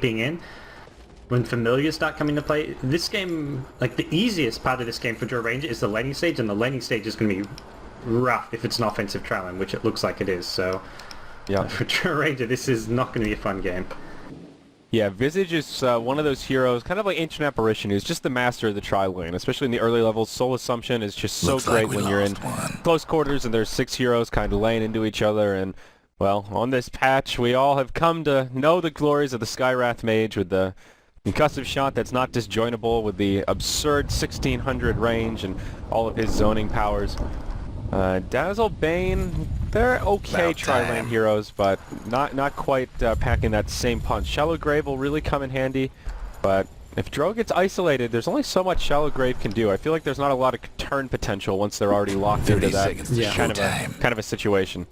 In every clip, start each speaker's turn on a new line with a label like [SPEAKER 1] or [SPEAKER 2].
[SPEAKER 1] being in. When familiars start coming to play, this game, like the easiest part of this game for Joe Ranger is the laning stage, and the laning stage is going to be rough if it's an offensive trial, which it looks like it is. So,
[SPEAKER 2] yeah,
[SPEAKER 1] for Joe Ranger, this is not going to be a fun game.
[SPEAKER 2] Yeah, Visage is one of those heroes, kind of like Ancient Apparition, who's just the master of the tri-lane, especially in the early levels. Soul Assumption is just so great when you're in close quarters and there's 6 heroes kind of laying into each other. And, well, on this patch, we all have come to know the glories of the Skywrath Mage with the concussive shot that's not disjointable, with the absurd 1600 range and all of his zoning powers. Dazzle, Bane, they're okay tri-lane heroes, but not quite packing that same punch. Shallow Grave will really come in handy, but if Drow gets isolated, there's only so much Shallow Grave can do. I feel like there's not a lot of turn potential once they're already locked into that kind of a situation.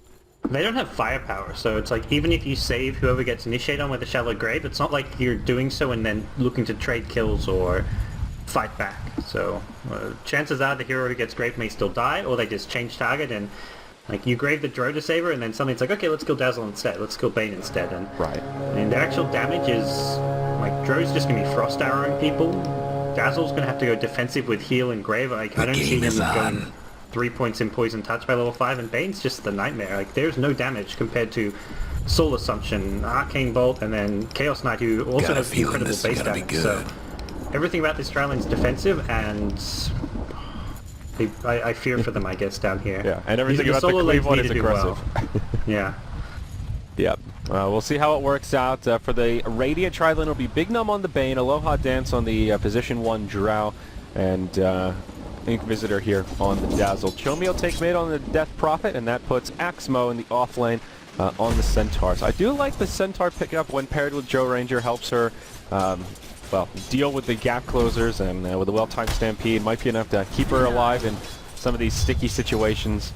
[SPEAKER 1] They don't have firepower, so it's like even if you save whoever gets initiated on with a Shallow Grave, it's not like you're doing so and then looking to trade kills or fight back. So chances are the hero who gets Grave may still die, or they just change target and like you grave the Drow to save her, and then suddenly it's like, okay, let's kill Dazzle instead, let's kill Bane instead. And and their actual damage is like Drow's just gonna be frost arrowing people. Dazzle's gonna have to go defensive with heal and Grave. Like I don't see him going 3 points in Poison Touch by level 5, and Bane's just the nightmare. Like there's no damage compared to Soul Assumption, Arcane Bolt, and then Chaos Knight, who also has incredible base damage. So everything about this trial lane's defensive, and I fear for them, I guess, down here.
[SPEAKER 2] Yeah, and everything about the Cleave one is aggressive.
[SPEAKER 1] Well. Yeah.
[SPEAKER 2] Yep. We'll see how it works out. For the Radiant tri lane, it'll be Big Numb on the Bane, Aloha Dance on the position 1 Drow, and Ink Visitor here on the Dazzle. Chomi will take mid on the Death Prophet, and that puts Axmo in the off lane on the Centaur. So I do like the Centaur pickup when paired with Joe Ranger. Helps her, well, deal with the gap closers, and with a well-timed Stampede might be enough to keep her alive in some of these sticky situations.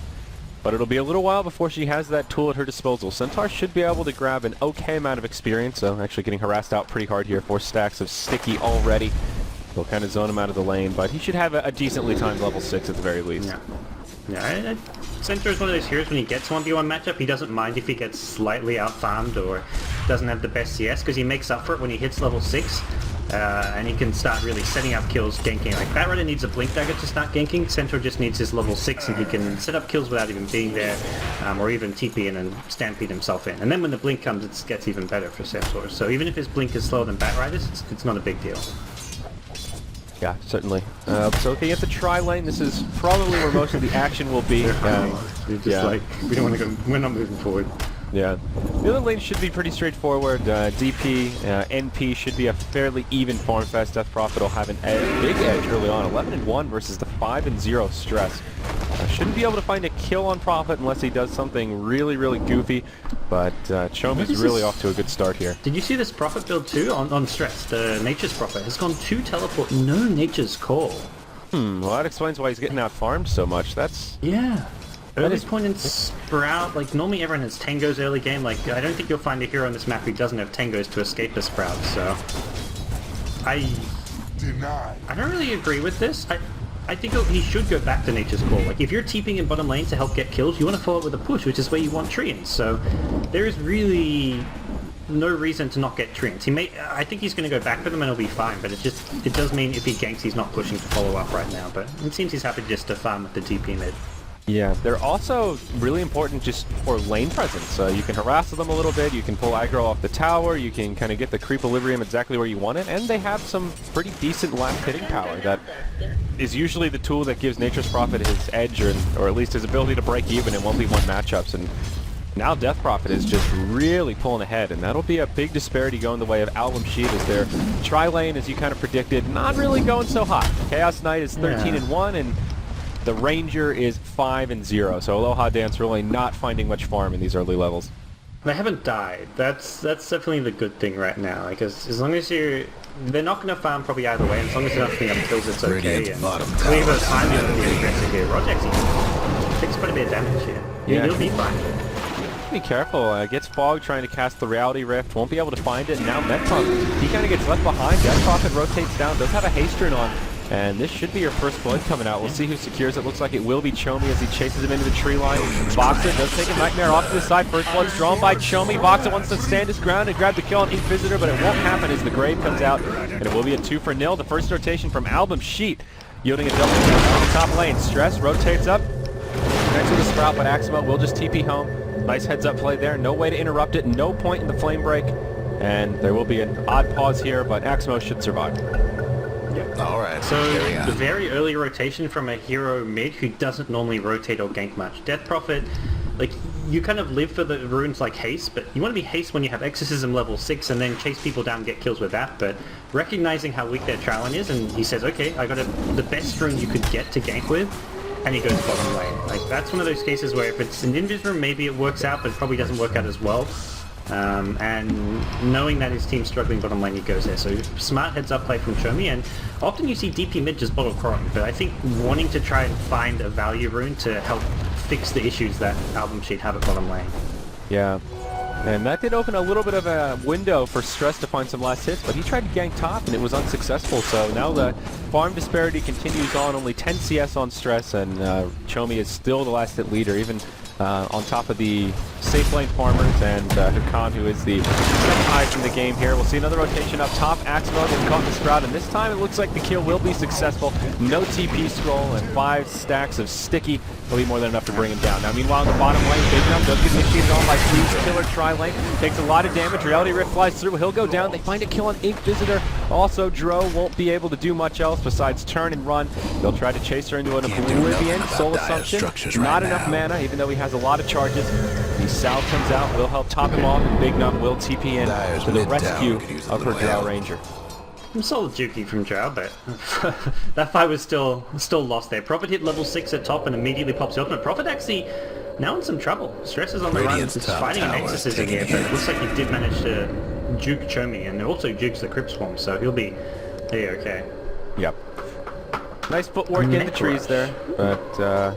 [SPEAKER 2] But it'll be a little while before she has that tool at her disposal. Centaur should be able to grab an okay amount of experience, so actually getting harassed out pretty hard here. 4 stacks of sticky already. We'll kind of zone him out of the lane, but he should have a decently timed level 6 at the very least.
[SPEAKER 1] Yeah, Centaur is one of those heroes when he gets 1v1 matchup, he doesn't mind if he gets slightly out-farmed or doesn't have the best CS, because he makes up for it when he hits level 6, and he can start really setting up kills, ganking. Like, Batrider needs a Blink Dagger to start ganking, Centaur just needs his level 6, and he can set up kills without even being there, or even TP in and Stampede himself in. And then when the Blink comes, it gets even better for Centaur. So even if his Blink is slower than Batrider's, it's not a big deal.
[SPEAKER 2] Yeah, certainly. So looking at the tri-lane, this is probably where most of the action will be.
[SPEAKER 1] Like, we don't want to go, we're not moving forward.
[SPEAKER 2] Yeah. The other lane should be pretty straightforward. DP, NP should be a fairly even farm fest. Death Prophet will have an big edge early on. 11-1 versus the 5-0 Stress. Shouldn't be able to find a kill on Prophet unless he does something really, really goofy. But Chomi's really off to a good start here.
[SPEAKER 1] Did you see this Prophet build too on Stress? The Nature's Prophet has gone 2 teleport, no Nature's Call.
[SPEAKER 2] Well, that explains why he's getting out farmed so much. That's...
[SPEAKER 1] Yeah. Early point in Sprout, like normally everyone has Tangos early game, like I don't think you'll find a hero on this map who doesn't have Tangos to escape the Sprout, so... I don't really agree with this. I think he should go back to Nature's Call. Like if you're TPing in bottom lane to help get kills, you want to follow it with a push, which is where you want Treants, so there is really no reason to not get Treants. I think he's going to go back for them and he'll be fine, but it does mean if he ganks he's not pushing to follow up right now, but it seems he's happy just to farm with the TP mid.
[SPEAKER 2] Yeah, they're also really important just for lane presence. You can harass them a little bit, you can pull aggro off the tower, you can kind of get the creep-equilibrium exactly where you want it, and they have some pretty decent last hitting power that is usually the tool that gives Nature's Prophet his edge, or at least his ability to break even in 1v1 matchups. And now Death Prophet is just really pulling ahead, and that'll be a big disparity going the way of AlbumSheet as their tri-lane, as you kind of predicted, not really going so hot. Chaos Knight is 13-1, and the Ranger is 5-0, so Aloha Dance really not finding much farm in these early levels.
[SPEAKER 1] They haven't died. That's definitely the good thing right now. Like as long as they're not going to farm probably either way. As long as they're not picking up kills, it's okay. And Cleave time is going to be aggressive here. Rojax takes quite a bit of damage here. Yeah, he'll be fine.
[SPEAKER 2] Be careful. Gets Fog trying to cast the Reality Rift. Won't be able to find it. Now Metron, he kind of gets left behind. Death Prophet rotates down. Does have a haste rune on And this should be your first blood coming out. We'll see who secures it. Looks like it will be Chomi as he chases him into the tree line. Boxer does take a Nightmare off to the side. First blood's drawn by Chomi. Boxer wants to stand his ground and grab the kill on Inquisitor, but it won't happen as the grave comes out. And it will be a 2-0. The first rotation from AlbumSheet, yielding a double kill on the top lane. Stress rotates up. Next to the Sprout, but Aximo will just TP home. Nice heads-up play there. No way to interrupt it. No point in the flame break. And there will be an odd pause here, but Aximo should survive.
[SPEAKER 3] All right.
[SPEAKER 1] So the very early rotation from a hero mid who doesn't normally rotate or gank much. Death Prophet, like, you kind of live for the runes like haste, but you want to be haste when you have exorcism level 6 and then chase people down and get kills with that. But recognizing how weak their Trowlin is, and he says, okay, I got the best rune you could get to gank with, and he goes bottom lane. Like, that's one of those cases where if it's an invis rune, maybe it works out, but it probably doesn't work out as well. And knowing that his team's struggling bottom lane, he goes there. So smart heads up play from Chomi, and often you see DP mid just bottle crowing, but I think wanting to try and find a value rune to help fix the issues that AlbumSheet have at bottom lane.
[SPEAKER 2] Yeah. And that did open a little bit of a window for Stress to find some last hits, but he tried to gank top and it was unsuccessful. So now the farm disparity continues on, only 10 CS on Stress, and Chomi is still the last hit leader, even on top of the safe lane farmers and Hakan, who is the second highest in the game here. We'll see another rotation up top. Aximo gets caught in the Sprout, and this time it looks like the kill will be successful. No TP scroll and 5 stacks of sticky will be more than enough to bring him down. Now meanwhile in the bottom lane, Big Num does get initiated on by Cleave's killer tri-lane. Takes a lot of damage. Reality Rift flies through. He'll go down. They find a kill on Inquisitor. Also, Dro won't be able to do much else besides turn and run. They'll try to chase her into an Oblivion. Soul Assumption. Not enough mana, even though he has a lot of charges. The Sal comes out, will help top him off, and Big Num will TP in to the rescue of her Drow Ranger.
[SPEAKER 1] Solid Juki from Drow, but that fight was still lost there. Prophet hit level 6 at top and immediately pops the ultimate. Prophet actually now in some trouble. Stress is on the run. He's fighting an exorcism here, but it looks like he did manage to juke Chomi, and also jukes the Crypt Swarm, so he'll be okay.
[SPEAKER 2] Yep. Nice footwork in the trees there, but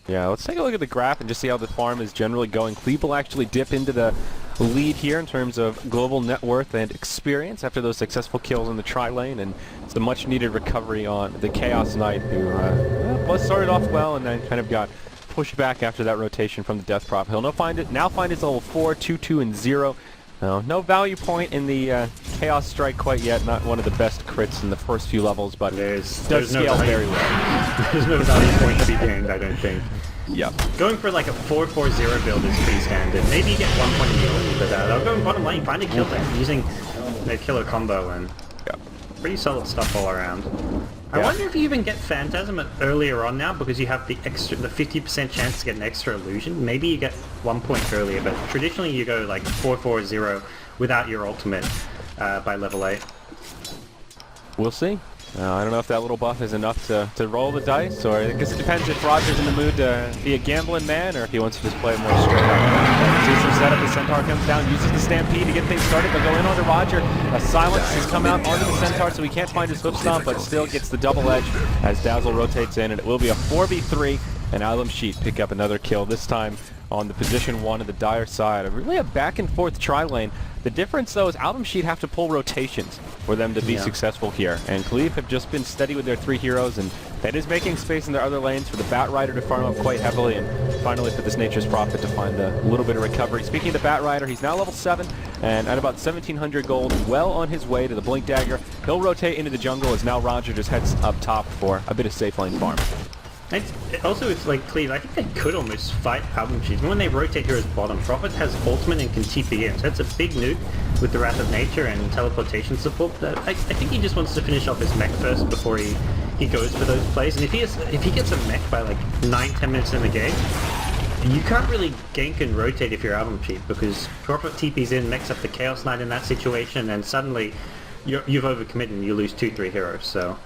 [SPEAKER 2] yeah, let's take a look at the graph and just see how the farm is generally going. Cleave will actually dip into the lead here in terms of global net worth and experience after those successful kills in the tri-lane, and it's the much needed recovery on the Chaos Knight, who started off well and then kind of got pushed back after that rotation from the Death Prop. He'll now find his level 4, 2, 2, and 0. No value point in the Chaos Strike quite yet, not one of the best crits in the first few levels, but does scale very well.
[SPEAKER 1] There's no value point to be gained, I don't think.
[SPEAKER 2] Yep.
[SPEAKER 1] Going for like a 4-4-0 build is pretty standard. Maybe you get 1 point in the but they'll go in bottom lane, find a kill there, using their killer combo, and pretty solid stuff all around. I wonder if you even get Phantasm earlier on now, because you have the 50% chance to get an extra illusion. Maybe you get 1 point earlier, but traditionally you go like 4-4-0 without your ultimate by level 8.
[SPEAKER 2] We'll see. I don't know if that little buff is enough to roll the dice, or I guess it depends if Roger's in the mood to be a gambling man, or if he wants to just play more straight up. See some setup, the Centaur comes down, uses the Stampede to get things started, but go in onto Roger. A Silence has come out onto the Centaur, so he can't find his Whip Stomp, but still gets the double edge as Dazzle rotates in, and it will be a 4v3, and AlbumSheet pick up another kill, this time on the position 1 of the Dire side. Really a back and forth tri-lane. The difference, though, is AlbumSheet have to pull rotations for them to be successful here. And Cleave have just been steady with their 3 heroes, and that is making space in their other lanes for the Bat Rider to farm up quite heavily, and finally for this Nature's Prophet to find a little bit of recovery. Speaking of the Bat Rider, he's now level 7, and at about 1,700 gold, well on his way to the Blink Dagger. He'll rotate into the jungle as now Roger just heads up top for a bit of safe lane farm.
[SPEAKER 1] Also, it's like Cleave, I think they could almost fight AlbumSheet. When they rotate here as bottom, Prophet has ultimate and can TP in, so that's a big nuke with the Wrath of Nature and teleportation support. I think he just wants to finish off his mech first before he goes for those plays. And if he gets a mech by like 9-10 minutes in the game, you can't really gank and rotate if you're AlbumSheet, because Prophet TP's in, mechs up the Chaos Knight in that situation, and suddenly you've overcommitted and you lose 2-3 heroes. So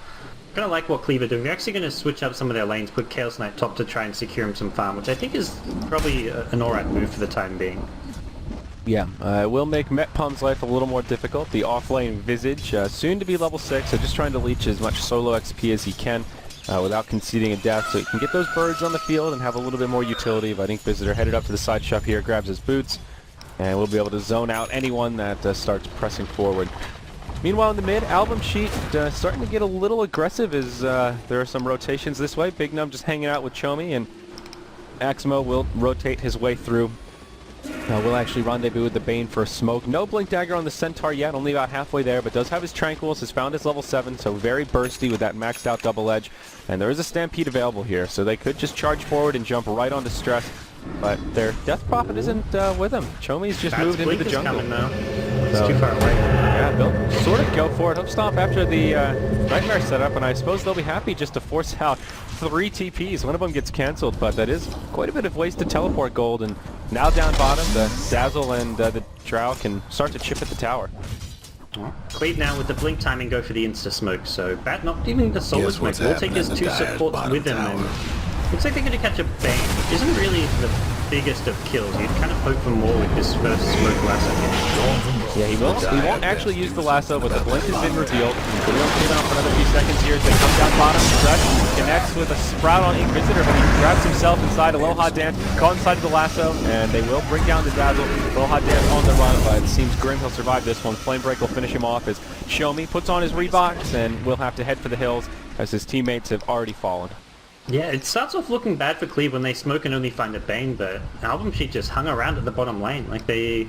[SPEAKER 1] kind of like what Cleave are doing. They're actually going to switch up some of their lanes, put Chaos Knight top to try and secure him some farm, which I think is probably an alright move for the time being.
[SPEAKER 2] Yeah, it will make Metpum's life a little more difficult. The off-lane Visage, soon to be level 6, so just trying to leech as much solo XP as he can without conceding a death, so he can get those birds on the field and have a little bit more utility. But I think Visitor headed up to the side shop here, grabs his boots, and we'll be able to zone out anyone that starts pressing forward. Meanwhile, in the mid, AlbumSheet starting to get a little aggressive as there are some rotations this way. Big Num just hanging out with Chomi, and Axmo will rotate his way through. Will actually rendezvous with the Bane for a smoke. No Blink Dagger on the Centaur yet, only about halfway there, but does have his Tranquils, has found his level 7, so very bursty with that maxed out double edge. And there is a Stampede available here, so they could just charge forward and jump right onto Stress. But their Death Prophet isn't with him. Chomi's just moved into the jungle.
[SPEAKER 1] Coming now. It's too far away.
[SPEAKER 2] Yeah, they'll sort of go for it. Hook Stomp after the Nightmare setup, and I suppose they'll be happy just to force out 3 TPs. One of them gets cancelled, but that is quite a bit of wasted teleport gold. And now down bottom, the Dazzle and the Drow can start to chip at the tower.
[SPEAKER 1] Cleave now with the blink timing go for the insta smoke, so Bat not even the solar smoke. Will take his 2 supports with him, and looks like they're going to catch a Bane, which isn't really the biggest of kills. You'd kind of hope for more with this first smoke lasso.
[SPEAKER 2] Yeah, he won't actually use the lasso, but the blink has been revealed. So we don't see them for another few seconds here as they come down bottom. Stretch connects with a Sprout on Inquisitor, but he grabs himself inside Aloha Dance, caught inside of the lasso, and they will bring down the Dazzle. Aloha Dance on the run, but it seems grim he'll survive this one. Flamebreak will finish him off as Shomi puts on his Reeboks and will have to head for the hills as his teammates have already fallen.
[SPEAKER 1] Yeah, it starts off looking bad for Cleave when they smoke and only find a Bane, but AlbumSheet just hung around at the bottom lane. Like they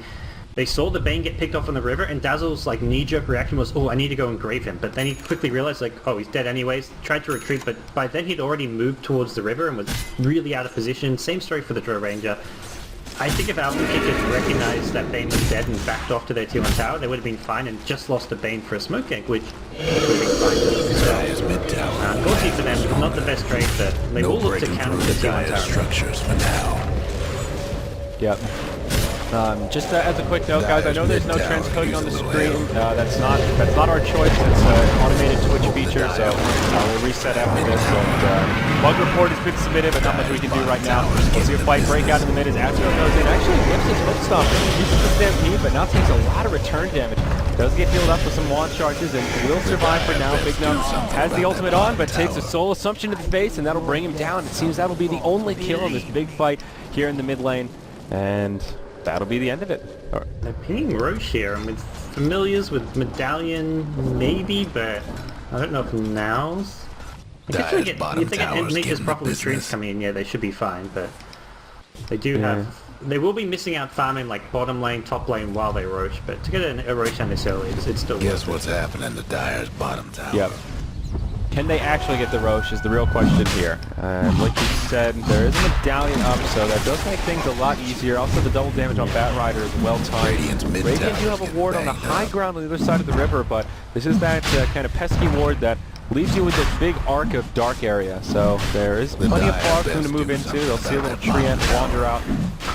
[SPEAKER 1] saw the Bane get picked off on the river, and Dazzle's like knee-jerk reaction was, oh, I need to go and grave him. But then he quickly realized like, oh, he's dead anyways, tried to retreat, but by then he'd already moved towards the river and was really out of position. Same story for the Drow Ranger. I think if AlbumSheet just recognized that Bane was dead and backed off to their T1 tower, they would have been fine and just lost a Bane for a smoke egg, which would have been fine. So, unfortunately for them, not the best trade, but they will look to counter the T1 tower.
[SPEAKER 3] Structures for now.
[SPEAKER 2] Yep. Just as a quick note, guys, I know there's no transcoding on the screen. That's not our choice. It's an automated Twitch feature, so we'll reset after this. And, bug report has been submitted, but not much we can do right now. We'll see a fight break out in the mid as Astro goes in. Actually whips his Hook Stomp, uses the Stampede, but now takes a lot of return damage. Does get healed up with some launch charges and will survive for now. Big Num has the ultimate on, but takes a Soul Assumption to the face, and that'll bring him down. It seems that'll be the only kill in this big fight here in the mid lane, and that'll be the end of it. All right.
[SPEAKER 1] They're pinning Roche here. I'm with familiars with Medallion, maybe, but I don't know if Now's. I guess if they get Nature's proper streams coming in, yeah, they should be fine, but they do have... They will be missing out farming like bottom lane, top lane while they Roche, but to get a Roche on this early, it's still
[SPEAKER 3] Guess what's happening to Dire's bottom tower?
[SPEAKER 2] Yep. Can they actually get the Roche is the real question here. Like you said, there is a Medallion up, so that does make things a lot easier. Also, the double damage on Bat Rider is well timed. Radiant do have a ward on the high ground on the other side of the river, but this is that kind of pesky ward that leaves you with this big arc of dark area. So there is plenty of fog for them to move into. They'll see a little tree ant wander out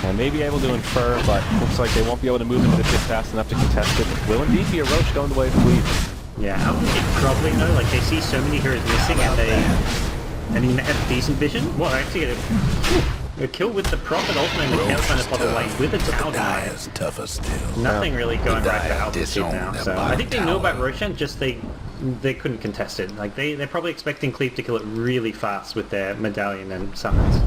[SPEAKER 2] and may be able to infer, but looks like they won't be able to move into the pit fast enough to contest it. Will indeed be a Roche going the way of Cleave.
[SPEAKER 1] Yeah, AlbumSheet probably know, like they see so many heroes missing and they have decent vision. Well, actually a kill with the Prophet ultimate and the Chaos on the bottom lane with a Tau denier. Nothing really going right for AlbumSheet now. So I think they know about Roshan, just they couldn't contest it. Like they're probably expecting Cleave to kill it really fast with their Medallion and summons.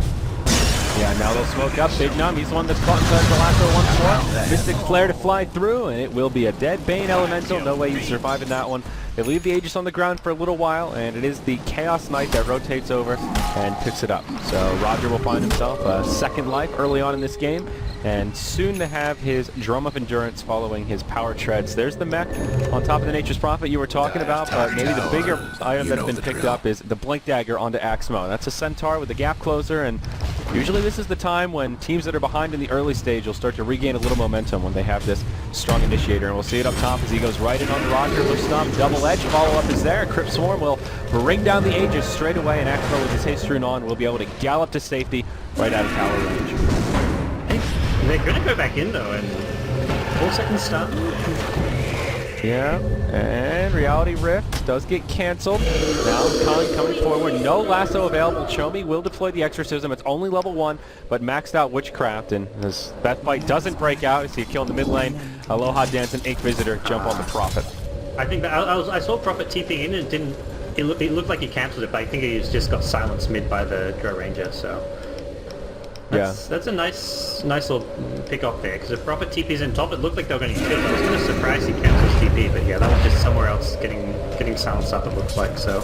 [SPEAKER 2] Yeah, now they'll smoke up. Big Num, he's the one that's caught inside the lasso once more. Mystic Flare to fly through, and it will be a dead Bane Elemental. No way he's surviving that one. They leave the Aegis on the ground for a little while, and it is the Chaos Knight that rotates over and picks it up. So Roger will find himself a second life early on in this game, and soon to have his Drum of Endurance following his Power Treads. There's the mech on top of the Nature's Prophet you were talking about, but maybe the bigger item that's been picked up is the Blink Dagger onto Axmo. That's a Centaur with a Gap Closer, and usually this is the time when teams that are behind in the early stage will start to regain a little momentum when they have this strong initiator. And we'll see it up top as he goes right in on the Roger. Hook Stomp, double edge, follow-up is there. Crypt Swarm will bring down the Aegis straight away, and Axmo with his haste rune on will be able to gallop to safety right out of tower range.
[SPEAKER 1] They're going to go back in though, and 4 seconds stun.
[SPEAKER 2] Yeah, and Reality Rift does get cancelled. Now Khan coming forward. No lasso available. Chomi will deploy the Exorcism. It's only level 1, but maxed out Witchcraft. And as that fight doesn't break out, you see a kill in the mid lane. Aloha Dance and Ink Visitor jump on the Prophet.
[SPEAKER 1] I think that I saw Prophet TPing in and it didn't. It looked like he cancelled it, but I think he just got silenced mid by the Drow Ranger. So that's a nice little pick up there. Because if Prophet TP's in top, it looked like they were going to kill. I was going to surprise he cancels TP, but yeah, that was just somewhere talent stuff it looks like. So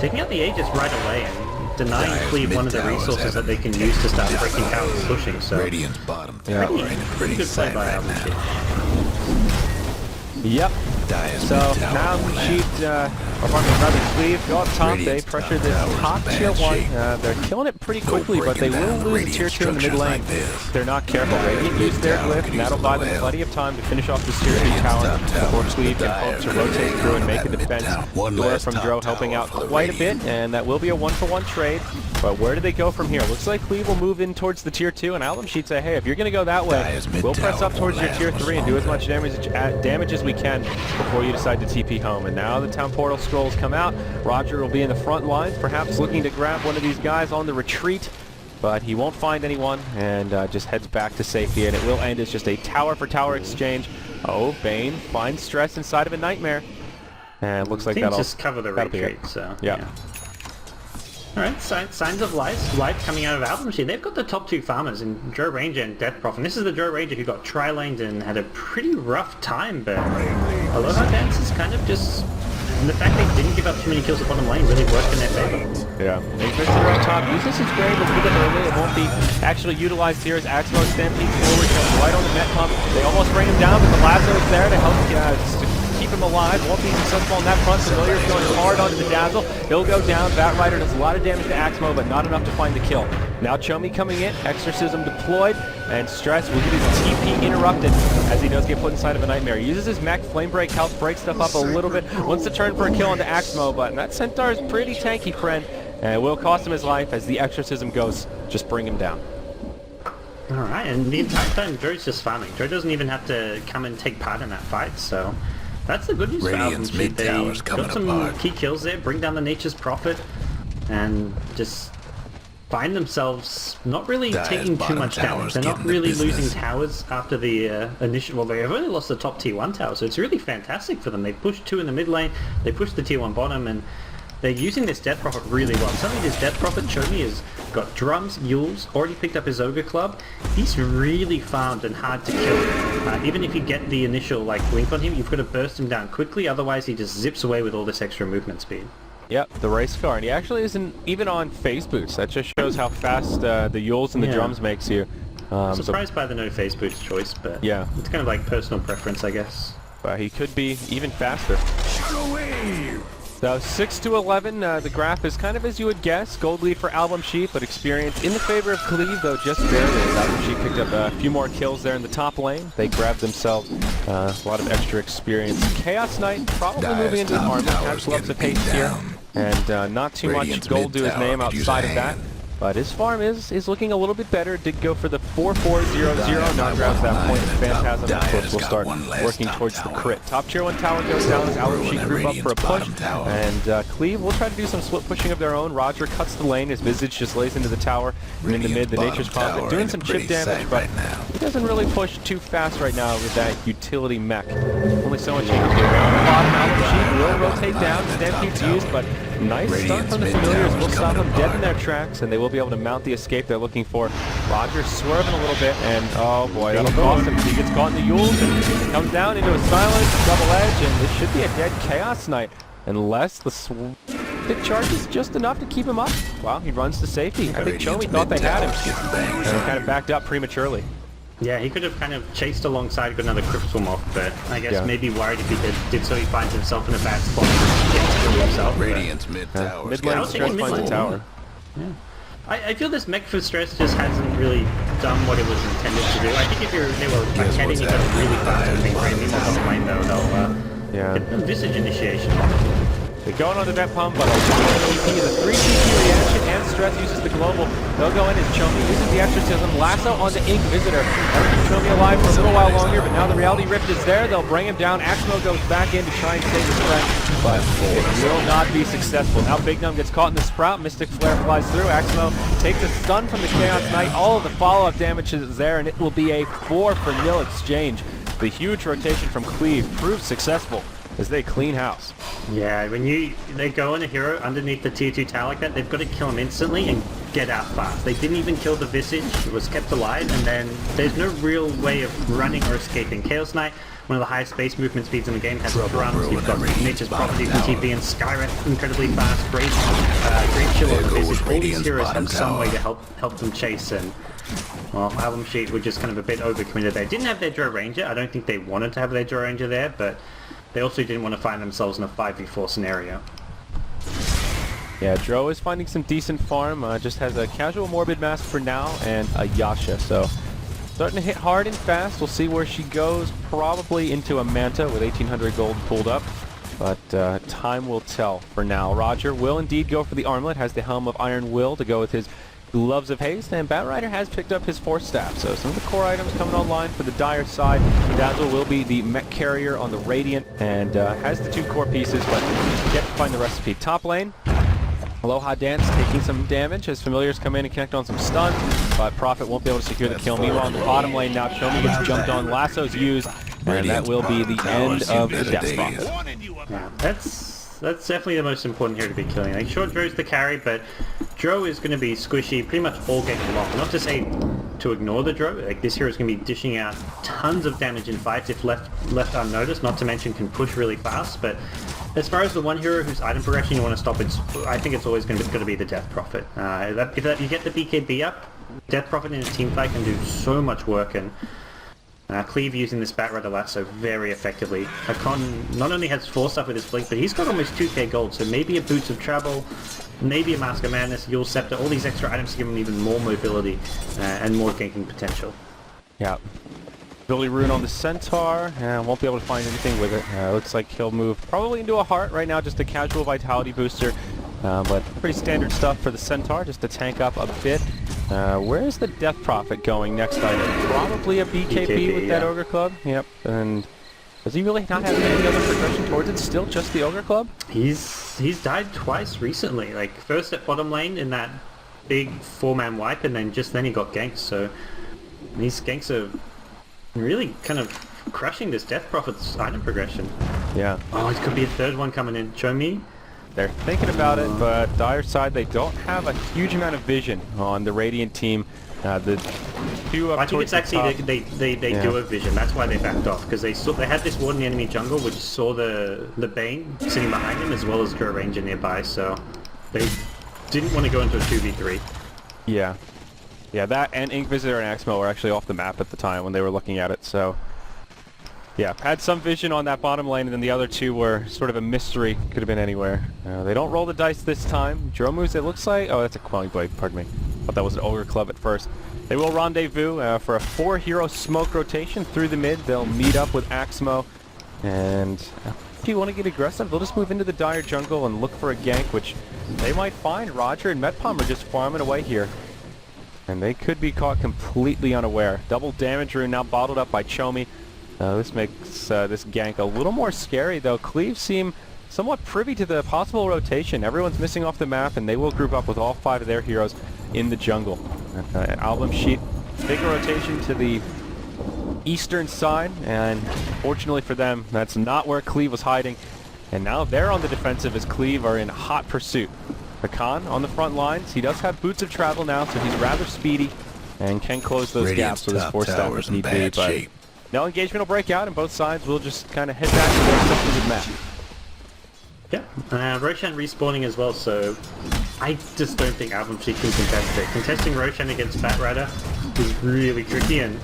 [SPEAKER 1] taking out the Aegis right away and denying Cleave one of the resources that they can use to start breaking out and pushing. So
[SPEAKER 3] Radiant's bottom tower in a pretty
[SPEAKER 1] good play
[SPEAKER 3] sight
[SPEAKER 1] by
[SPEAKER 3] right
[SPEAKER 1] AlbumSheet.
[SPEAKER 3] now.
[SPEAKER 2] Yep.
[SPEAKER 3] Dire's
[SPEAKER 2] So
[SPEAKER 3] mid tower
[SPEAKER 2] now
[SPEAKER 3] will
[SPEAKER 2] Sheet,
[SPEAKER 3] land.
[SPEAKER 2] or pardon me, rather Cleave, go up top. They
[SPEAKER 3] Radiant's
[SPEAKER 2] pressure
[SPEAKER 3] top
[SPEAKER 2] this
[SPEAKER 3] tower's
[SPEAKER 2] top
[SPEAKER 3] in
[SPEAKER 2] tier
[SPEAKER 3] bad
[SPEAKER 2] 1.
[SPEAKER 3] shape.
[SPEAKER 2] They're killing it pretty
[SPEAKER 3] Go
[SPEAKER 2] quickly, but they
[SPEAKER 3] breaking
[SPEAKER 2] will
[SPEAKER 3] down the
[SPEAKER 2] lose a
[SPEAKER 3] radiant
[SPEAKER 2] tier 2 in the mid
[SPEAKER 3] structures
[SPEAKER 2] lane.
[SPEAKER 3] like this.
[SPEAKER 2] If they're not careful. Radiant use their
[SPEAKER 3] tower
[SPEAKER 2] glyph,
[SPEAKER 3] could
[SPEAKER 2] and that'll
[SPEAKER 3] use
[SPEAKER 2] buy
[SPEAKER 3] a
[SPEAKER 2] them
[SPEAKER 3] little
[SPEAKER 2] plenty of time to finish off this tier 2
[SPEAKER 3] Radiant's
[SPEAKER 2] tower
[SPEAKER 3] top tower
[SPEAKER 2] before
[SPEAKER 3] is
[SPEAKER 2] Cleave can
[SPEAKER 3] the
[SPEAKER 2] hope to
[SPEAKER 3] dire
[SPEAKER 2] rotate through and make a
[SPEAKER 3] mid
[SPEAKER 2] defense.
[SPEAKER 3] tower. One
[SPEAKER 2] Door
[SPEAKER 3] last
[SPEAKER 2] from
[SPEAKER 3] top
[SPEAKER 2] Dro helping
[SPEAKER 3] tower
[SPEAKER 2] out
[SPEAKER 3] for the
[SPEAKER 2] quite a bit,
[SPEAKER 3] Radiant.
[SPEAKER 2] and that will be a 1-for-1 trade. But where do they go from here? Looks like Cleave will move in towards the tier 2, and AlbumSheet say, hey, if you're going to go that way,
[SPEAKER 3] Dire's mid
[SPEAKER 2] we'll press
[SPEAKER 3] tower
[SPEAKER 2] up towards your
[SPEAKER 3] won't
[SPEAKER 2] tier
[SPEAKER 3] last
[SPEAKER 2] 3 and
[SPEAKER 3] much
[SPEAKER 2] do as
[SPEAKER 3] longer.
[SPEAKER 2] much damage as we can before you decide to TP home. And now the town portal scrolls come out. Roger will be in the front lines, perhaps looking to grab one of these guys on the retreat, but he won't find anyone and just heads back to safety, and it will end as just a tower-for-tower exchange. Oh, Bane finds Stress inside of a Nightmare, and looks like
[SPEAKER 1] Teams
[SPEAKER 2] that'll
[SPEAKER 1] just cover the
[SPEAKER 2] that'll be
[SPEAKER 1] retreat,
[SPEAKER 2] it.
[SPEAKER 1] so
[SPEAKER 2] Yeah.
[SPEAKER 1] Alright, signs of life coming out of AlbumSheet. They've got the top 2 farmers in Joe Ranger and Death Prophet. And this is the Joe Ranger who got tri-laned and had a pretty rough time, but Aloha Dance is kind of just... And the fact they didn't give up too many kills at bottom lane really worked in their favor.
[SPEAKER 2] Yeah. Ignis are on top. Uses his grave a little bit early. It won't be actually utilized here as Axmo stampedes forward, comes right on the net pump. They almost bring him down, but the lasso is there to help keep him alive. Won't be successful on that front. Familiar's going hard onto the Dazzle. He'll go down. Bat Rider does a lot of damage to Axmo, but not enough to find the kill. Now Chomi coming in, Exorcism deployed, and Stress will get his TP interrupted as he does get put inside of a Nightmare. He uses his mech, Flame Break, helps break stuff up a little bit. Wants to turn for a kill onto Axmo, but that Centaur is pretty tanky, friend, and it will cost him his life as the Exorcism goes. Just bring him down.
[SPEAKER 1] Alright, and the entire time Joe's just farming. Joe doesn't even have to come and take part in that fight, so... That's the good news
[SPEAKER 3] Radiant's
[SPEAKER 1] for AlbumSheet.
[SPEAKER 3] mid
[SPEAKER 1] They
[SPEAKER 3] tower's coming
[SPEAKER 1] got some
[SPEAKER 3] apart.
[SPEAKER 1] key kills there, bring down the Nature's Prophet, and just find themselves not really
[SPEAKER 3] Dire's
[SPEAKER 1] taking too
[SPEAKER 3] bottom
[SPEAKER 1] much damage.
[SPEAKER 3] tower's
[SPEAKER 1] They're not
[SPEAKER 3] getting the
[SPEAKER 1] really losing
[SPEAKER 3] business.
[SPEAKER 1] towers after the initial... Well, they've only lost the top tier 1 tower, so it's really fantastic for them. They pushed 2 in the mid lane, they pushed the tier 1 bottom, and they're using this Death Prophet really well. Suddenly this Death Prophet, Chomi, has got drums, Yules, already picked up his Ogre Club. He's really farmed and hard to kill. Even if you get the initial blink on him, you've got to burst him down quickly, otherwise he just zips away with all this extra movement speed.
[SPEAKER 2] Yep, the race car, and he actually isn't even on phase boots. That just shows how fast the Yules and the drums makes you.
[SPEAKER 1] Surprised by the no phase boost choice, but
[SPEAKER 2] yeah,
[SPEAKER 1] it's kind of like personal preference, I guess.
[SPEAKER 2] But he could be even faster. So 6-11, the graph is kind of as you would guess. Gold lead for AlbumSheet, but experience in the favor of Cleave, though just barely. AlbumSheet picked up a few more kills there in the top lane. They grabbed themselves a lot of extra experience. Chaos Knight probably moving into the armor, has loves of pace here, and not too much gold to his name outside of that. But his farm is looking a little bit better. Did go for the 4-4-0-0, not grabs that point. Phantasm, of course, will start working towards the crit. Top tier 1 tower goes down as AlbumSheet group up for a push. And Cleave will try to do some split pushing of their own. Roger cuts the lane. His Visage just lays into the tower. And in the mid, the Nature's Prophet doing some chip damage, but he doesn't really push too fast right now with that utility mech. Only so much he can do. On the bottom, AlbumSheet will rotate down. Stampede's used, but nice start from the Familiars. Will stop them dead in their tracks, and they will be able to mount the escape they're looking for. Roger swerving a little bit, and oh boy, that'll cost him. He gets caught in the Yules and comes down into a silence, double edge, and it should be a dead Chaos Knight, unless the charge is just enough to keep him up. Wow, he runs to safety. I think Chomi thought they had him, and kind of backed up prematurely.
[SPEAKER 1] Yeah, he could have kind of chased alongside, got another Crypt Swarm off, but I guess maybe worried if he did so he finds himself in a bad spot and gets killed himself.
[SPEAKER 3] Radiant's mid tower.
[SPEAKER 2] Mid lane, Stress finds the tower.
[SPEAKER 1] Yeah. I feel this mech for Stress just hasn't really done what it was intended to do. I think if they were heading it really fast and being Randy on the lane though, they'll get Visage initiation.
[SPEAKER 2] They're going on the vent pump, but the 3 TP reaction, and Stress uses the global. They'll go in as Chomi uses the Exorcism, lasso onto Ink Visitor. That'll keep Chomi alive for a little while longer, but now the Reality Rift is there. They'll bring him down. Axmo goes back in to try and save his friend, but it will not be successful. Now Big Gnome gets caught in the Sprout. Mystic Flare flies through. Axmo takes a stun from the Chaos Knight. All of the follow-up damage is there, and it will be a 4-0 exchange. The huge rotation from Cleave proves successful as they clean house.
[SPEAKER 1] Yeah, when they go in a hero underneath the tier 2 tower like that, they've got to kill him instantly and get out fast. They didn't even kill the Visage, it was kept alive, and then there's no real way of running or escaping. Chaos Knight one of the highest base movement speeds in the game, has drums, you've got Nature's Property from TP and Skyrath incredibly fast, great chill on the Visage. All these heroes have some way to help them chase, and well, AlbumSheet were just kind of a bit overcommitted. They didn't have their Drow Ranger. I don't think they wanted to have their Drow Ranger there, but they also didn't want to find themselves in a 5v4 scenario.
[SPEAKER 2] Yeah, Dro is finding some decent farm, just has a casual Morbid Mask for now, and a Yasha, so starting to hit hard and fast. We'll see where she goes, probably into a Manta with 1800 gold pulled up, but time will tell for now. Roger will indeed go for the armlet, has the Helm of Iron Will to go with his Gloves of Haste, and Batrider has picked up his Force Staff, so some of the core items coming online for the Dire side. Dazzle will be the mech carrier on the Radiant, and has the 2 core pieces, but yet to find the recipe. Top lane, Aloha Dance taking some damage as familiars come in and connect on some stun, but Prophet won't be able to secure the kill. Meanwhile, in the bottom lane now, Chomi gets jumped on, lasso's used, and that will be the end of the Death Prophet.
[SPEAKER 1] Yeah, that's definitely the most important hero to be killing. Like, sure, Dro's the carry, but Dro is going to be squishy pretty much all game long. Not to say to ignore the Dro, like this hero is going to be dishing out tons of damage in fights if left unnoticed, not to mention can push really fast, but as far as the one hero whose item progression you want to stop, I think it's always going to be the Death Prophet. If you get the BKB up, Death Prophet in a team fight can do so much work, and Cleave using this Batrider lasso very effectively. Hakon not only has 4 stuff with his Blink, but he's got almost 2k gold, so maybe a Boots of Travel, maybe a Mask of Madness, Yule Scepter, all these extra items to give him even more mobility and more ganking potential.
[SPEAKER 2] Yeah. Billy Rune on the Centaur, won't be able to find anything with it. Looks like he'll move probably into a Heart right now, just a casual Vitality booster, but pretty standard stuff for the Centaur, just to tank up a bit. Where's the Death Prophet going next item? Probably a BKB with that Ogre Club. Yep. And does he really not have any other progression towards it? Still just the Ogre Club?
[SPEAKER 1] He's died twice recently. Like first at bottom lane in that big 4-man wipe, and then he got ganked. So these ganks are really kind of crushing this Death Prophet's item progression.
[SPEAKER 2] Yeah.
[SPEAKER 1] Oh, it could be a third one coming in. Show me.
[SPEAKER 2] They're thinking about it, but Dire side, they don't have a huge amount of vision on the Radiant team. The 2 up
[SPEAKER 1] I think it's actually they do have vision. That's why they backed off, because they had this ward in the enemy jungle which saw the Bane sitting behind him as well as Drow Ranger nearby, so they didn't want to go into a 2v3.
[SPEAKER 2] Yeah. Yeah, that and Ink Visitor and Axmo were actually off the map at the time when they were looking at it, so yeah, had some vision on that bottom lane, and then the other 2 were sort of a mystery. Could have been anywhere. They don't roll the dice this time. Dro moves, it looks like... Oh, that's a Quelling Blade, pardon me. Thought that was an Ogre Club at first. They will rendezvous for a 4-hero smoke rotation through the mid. They'll meet up with Axmo, and if you want to get aggressive, they'll just move into the Dire jungle and look for a gank, which they might find. Roger and Metpalm are just farming away here, and they could be caught completely unaware. Double damage rune now bottled up by Chomi. This makes this gank a little more scary, though. Cleave seem somewhat privy to the possible rotation. Everyone's missing off the map, and they will group up with all 5 of their heroes in the jungle. AlbumSheet, bigger rotation to the eastern side, and fortunately for them, that's not where Cleave was hiding. And now they're on the defensive as Cleave are in hot pursuit. Hakan on the front lines. He does have Boots of Travel now, so he's rather speedy and can close those gaps with his Force Staff if need be, but no engagement will break out, and both sides will just kind of head back to their separated map.
[SPEAKER 1] Yeah, Roshan respawning as well, so I just don't think AlbumSheet can contest it. Contesting Roshan against Batrider is really tricky, and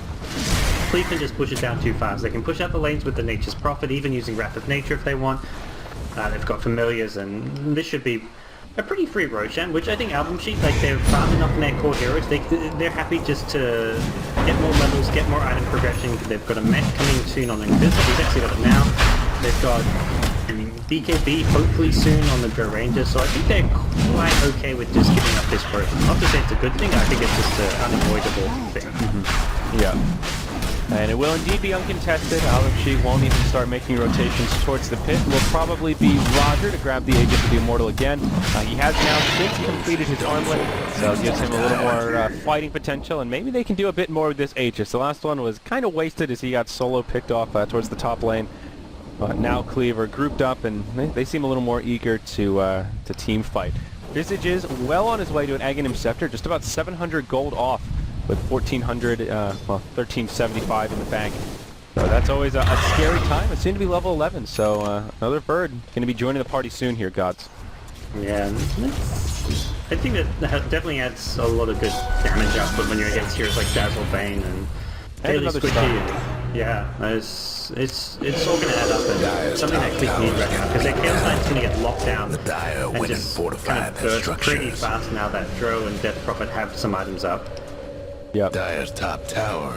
[SPEAKER 1] Cleave can just push it down too fast. They can push out the lanes with the Nature's Prophet, even using Wrath of Nature if they want. They've got Familiars, and this should be a pretty free Roshan, which I think AlbumSheet, like, they're farming enough in their core heroes. They're happy just to get more levels, get more item progression. They've got a mech coming soon on Invisible. He's actually got it now. They've got BKB hopefully soon on the Drow Ranger, so I think they're quite okay with just giving up this growth. Not to say it's a good thing, I think it's just an unavoidable thing.
[SPEAKER 2] Yeah. And it will indeed be uncontested. AlbumSheet won't even start making rotations towards the pit. Will probably be Roger to grab the Aegis of the Immortal again. He has now since completed his armlet, so it gives him a little more fighting potential, and maybe they can do a bit more with this Aegis. The last one was kind of wasted as he got solo picked off towards the top lane. But now Cleave are grouped up, and they seem a little more eager to team fight. Visage is well on his way to an Aghanim Scepter, just about 700 gold off, with 1,400, well, 1,375 in the bank. So that's always a scary time. It's soon to be level 11, so another bird going to be joining the party soon here, Gods.
[SPEAKER 1] Yeah, I think that definitely adds a lot of good damage output when you're against heroes like Dazzle Bane and Daily
[SPEAKER 2] another
[SPEAKER 1] Squishy. Yeah, it's all going to add up, and it's something that Cleave need right now, because their Chaos Knight's going to get locked down and just kind of burst pretty fast now that Dro and Death Prophet have some items up.
[SPEAKER 2] Yep.
[SPEAKER 3] Dire's top tower.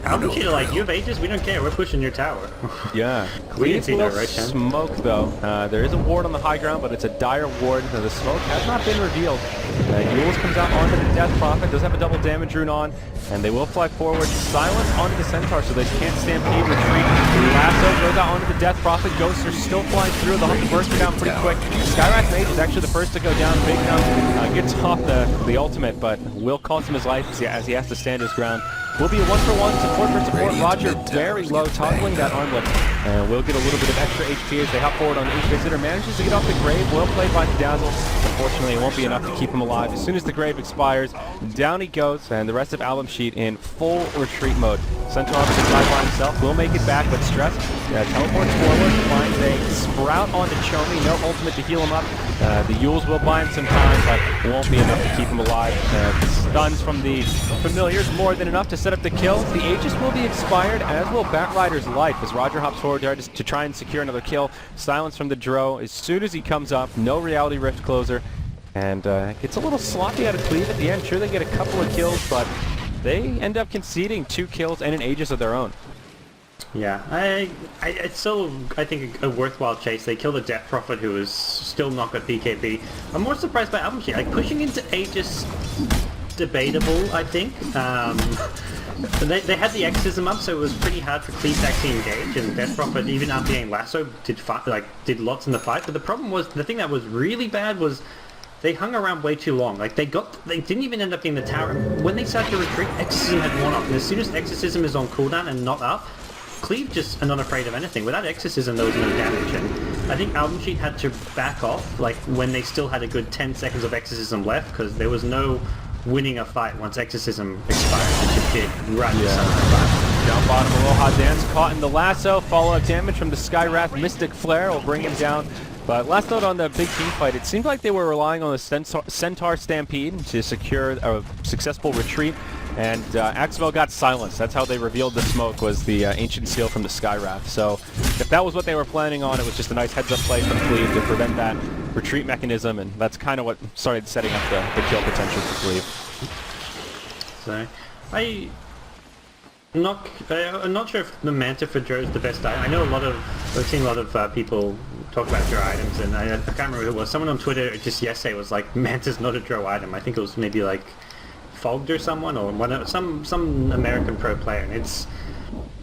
[SPEAKER 1] AlbumSheet are like, you have Aegis, we don't care, we're pushing your tower.
[SPEAKER 2] Yeah.
[SPEAKER 1] We didn't
[SPEAKER 2] Cleave
[SPEAKER 1] see
[SPEAKER 2] will
[SPEAKER 1] that, right, Chen?
[SPEAKER 2] smoke, though. There is a ward on the high ground, but it's a dire ward. The smoke has not been revealed. Yules comes out onto the Death Prophet, does have a double damage rune on, and they will fly forward. Silence onto the Centaur, so they can't stampede, retreat. Lasso goes out onto the Death Prophet. Ghosts are still flying through. They'll have to burst her down pretty quick. Skywrath Mage is actually the first to go down. Big enough gets off the ultimate, but will cost him his life as he has to stand his ground. Will be a 1-for-1 support for support. Roger very low, toggling that armlet. And will get a little bit of extra HP as they hop forward on each visitor. Manages to get off the grave. Well played by the Dazzle. Unfortunately, it won't be enough to keep him alive. As soon as the grave expires, down he goes, and the rest of AlbumSheet in full retreat mode. Centaur off to the side by himself. Will make it back, but Stress teleports forward. Finds a sprout onto Chomi. No ultimate to heal him up. The Yules will buy him some time, but won't be enough to keep him alive. Stuns from the familiars more than enough to set up the kill. The Aegis will be expired, as will Batrider's life, as Roger hops forward to try and secure another kill. Silence from the Dro as soon as he comes up. No Reality Rift closer. And gets a little sloppy out of Cleave at the end. Sure, they get a couple of kills, but they end up conceding 2 kills and an Aegis of their own.
[SPEAKER 1] Yeah, it's still, I think, a worthwhile chase. They kill the Death Prophet, who is still not got BKB. I'm more surprised by AlbumSheet. Like, pushing into Aegis, debatable, I think. They had the Exorcism up, so it was pretty hard for Cleave to actually engage, and Death Prophet, even after getting Lasso, did lots in the fight. But the problem was, the thing that was really bad was they hung around way too long. Like, they didn't even end up getting the tower. When they started to retreat, Exorcism had worn off, and as soon as Exorcism is on cooldown and not up, Cleave just are not afraid of anything. Without Exorcism, there was no damage, and I think AlbumSheet had to back off, like, when they still had a good 10 seconds of Exorcism left, because there was no winning a fight once Exorcism expired, which it did right in the center of the fight.
[SPEAKER 2] Down bottom, Aloha Dance caught in the lasso. Follow-up damage from the Skywrath. Mystic Flare will bring him down. But last note on the big team fight, it seemed like they were relying on the Centaur Stampede to secure a successful retreat. And Axwell got silenced. That's how they revealed the smoke, was the Ancient Seal from the Skywrath. So if that was what they were planning on, it was just a nice heads-up play from Cleave to prevent that retreat mechanism, and that's kind of what started setting up the kill potential for Cleave.
[SPEAKER 1] So, I'm not sure if the Manta for Dro is the best item. I know I've seen a lot of people talk about Dro items, and I can't remember who it was. Someone on Twitter just yesterday was like, Manta's not a Dro item. I think it was maybe like Fogged or someone, or some American pro player, and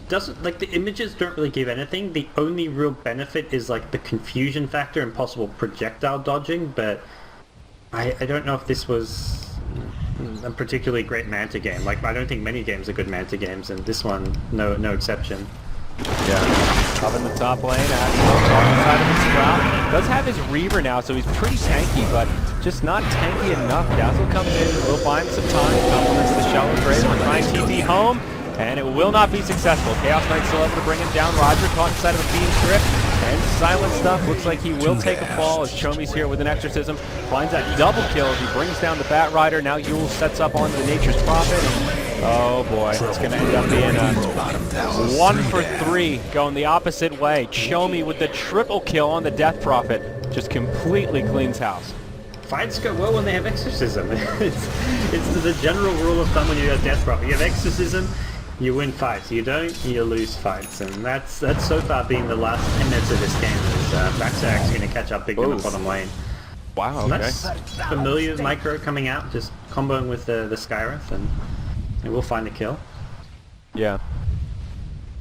[SPEAKER 1] doesn't, like, the images don't really give anything. The only real benefit is like the confusion factor and possible projectile dodging, but I don't know if this was a particularly great Manta game. Like, I don't think many games are good Manta games, and this one no exception.
[SPEAKER 2] Yeah. Up in the top lane, Axwell on the side of the Sprout. Does have his Reaver now, so he's pretty tanky, but just not tanky enough. Dazzle comes in, will find some time, compliments the Shallow Grave, we're trying TP home, and it will not be successful. Chaos Knight still able to bring him down. Roger caught inside of a Fiend's Grip, and silent stuff. Looks like he will take a fall as Chomi's here with an Exorcism. Finds that double kill as he brings down the Batrider. Now Yule sets up onto the Nature's Prophet. Oh boy, it's going to end up being a 1 for 3 going the opposite way. Chomi with the triple kill on the Death Prophet. Just completely cleans house.
[SPEAKER 1] Fights go well when they have Exorcism. it's the general rule of thumb when you have Death Prophet. You have Exorcism, you win fights. You don't, you lose fights. And that's so far been the last 10 minutes of this game. Baxax going to catch up big in the bottom lane.
[SPEAKER 2] Wow,
[SPEAKER 1] and
[SPEAKER 2] okay.
[SPEAKER 1] That's familiar micro coming out, just comboing with the Skywrath, and we'll find the kill.
[SPEAKER 2] Yeah.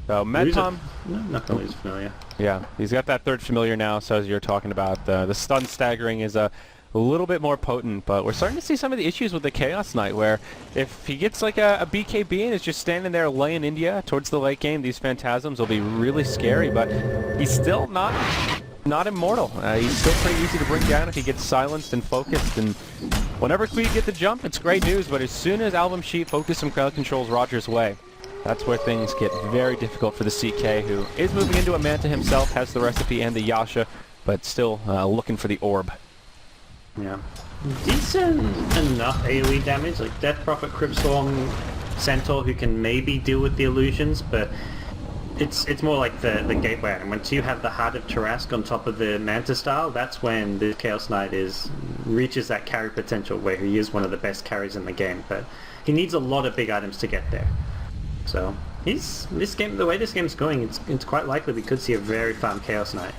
[SPEAKER 2] So Medcom...
[SPEAKER 1] No, not going to lose familiar.
[SPEAKER 2] Yeah, he's got that third familiar now, so as you're talking about, the stun staggering is a little bit more potent, but we're starting to see some of the issues with the Chaos Knight, where if he gets like a BKB and is just standing there laying India towards the late game, these Phantasms will be really scary, but he's still not immortal. He's still pretty easy to bring down if he gets silenced and focused, and whenever Cleave get the jump, it's great news, but as soon as AlbumSheet focus some crowd controls Roger's way, That's where things get very difficult for the CK, who is moving into a Manta himself, has the recipe and the Yasha, but still looking for the orb.
[SPEAKER 1] Yeah. Decent enough AoE damage, like Death Prophet, Cryptstorm, Centaur, who can maybe deal with the illusions, but it's more like the gateway. And once you have the Heart of Tarask on top of the Manta style, that's when the Chaos Knight reaches that carry potential where he is one of the best carries in the game. But he needs a lot of big items to get there. So the way this game's going, it's quite likely we could see a very farmed Chaos Knight.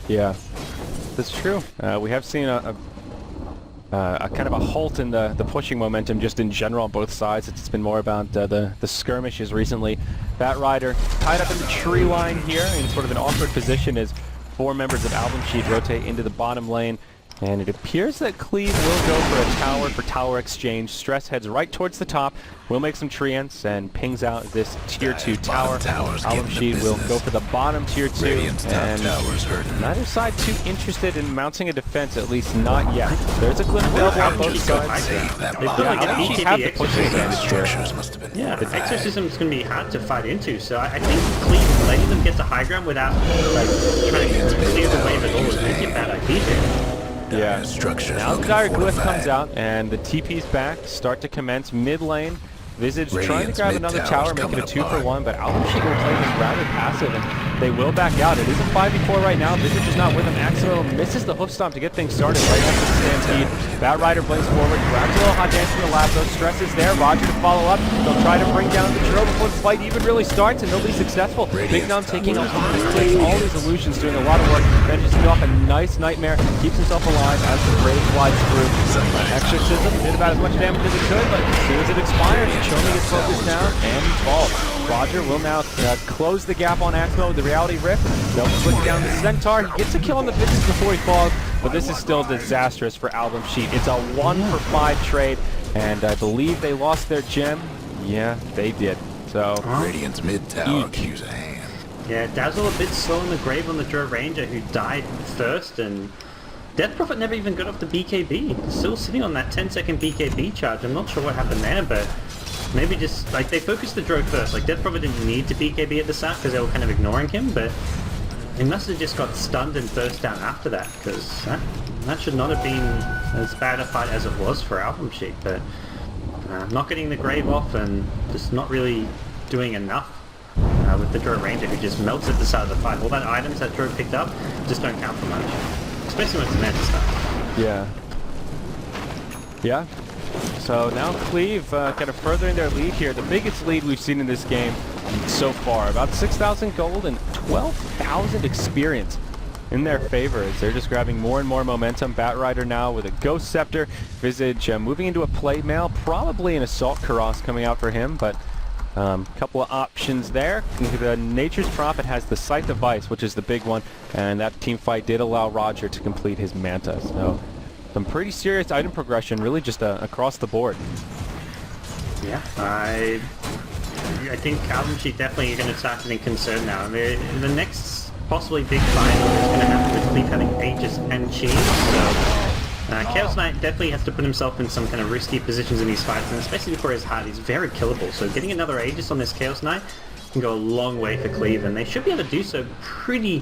[SPEAKER 2] Yeah, that's true. We have seen a kind of a halt in the pushing momentum just in general on both sides. It's been more about the skirmishes recently. Batrider tied up in the tree line here in sort of an awkward position as 4 members of AlbumSheet rotate into the bottom lane. And it appears that Cleave will go for a tower for tower exchange. Stress heads right towards the top, will make some treants, and pings out this tier 2 tower. AlbumSheet will go for the bottom tier 2, and neither side too interested in mounting a defense, at least not yet. There's a clip available on both sides. AlbumSheet have the pushing advantage here.
[SPEAKER 1] Yeah, the exorcism is going to be hard to fight into, so I think Cleave letting them get to high ground without trying to clear the wave at all is maybe a bad idea.
[SPEAKER 2] Yeah. Now the Dire Glyph comes out, and the TP's back start to commence mid lane. Visage trying to grab another tower, make it a 2-for-1, but AlbumSheet will play this rather passive, and they will back out. It is a 5v4 right now. Visage is not with him. Axel misses the hoof stomp to get things started right after the stampede. Batrider blames forward, grabs a little hot dance from the lap, though. Stress is there. Roger to follow up. They'll try to bring down the Dro before the fight even really starts, and they'll be successful. Big Numb taking a lot of clicks, all these illusions, doing a lot of work. Manages to get off a nice nightmare, keeps himself alive as the Brave flies through. Exorcism did about as much damage as it could, but as soon as it expires, Chomi gets focused down and he falls. Roger will now close the gap on Axmo with the Reality Rift. They'll put down the Centaur. He gets a kill on the Visage before he falls, but this is still disastrous for AlbumSheet. It's a 1-for-5 trade, and I believe they lost their gem. Yeah, they did. So
[SPEAKER 3] Radiant's mid tower cues a hand.
[SPEAKER 1] Yeah, Dazzle a bit slow in the grave on the Dro Ranger, who died first, and Death Prophet never even got off the BKB. Still sitting on that 10-second BKB charge. I'm not sure what happened there, but maybe just, like, they focused the Dro first. Like, Death Prophet didn't need to BKB at the start because they were kind of ignoring him, but he must have just got stunned and burst down after that, because that should not have been as bad a fight as it was for AlbumSheet. But not getting the grave off and just not really doing enough with the Dro Ranger, who just melts at the start of the fight. All that items that Dro picked up just don't count for much, especially when it's Manta style.
[SPEAKER 2] yeah. Yeah. So now Cleave kind of furthering their lead here. The biggest lead we've seen in this game so far. About 6,000 gold and 12,000 experience in their favor as they're just grabbing more and more momentum. Batrider now with a Ghost Scepter. Visage moving into a play mail. Probably an Assault Karas coming out for him, but a couple of options there. The Nature's Prophet has the Scythe of Ice, which is the big one, and that team fight did allow Roger to complete his Manta. So some pretty serious item progression, really just across the board.
[SPEAKER 1] Yeah, I think AlbumSheet definitely are going to start getting concerned now. The next possibly big fight is going to happen with Cleave having Aegis and Cheese, so Chaos Knight definitely has to put himself in some kind of risky positions in these fights, and especially for his heart, he's very killable. So getting another Aegis on this Chaos Knight can go a long way for Cleave, and they should be able to do so pretty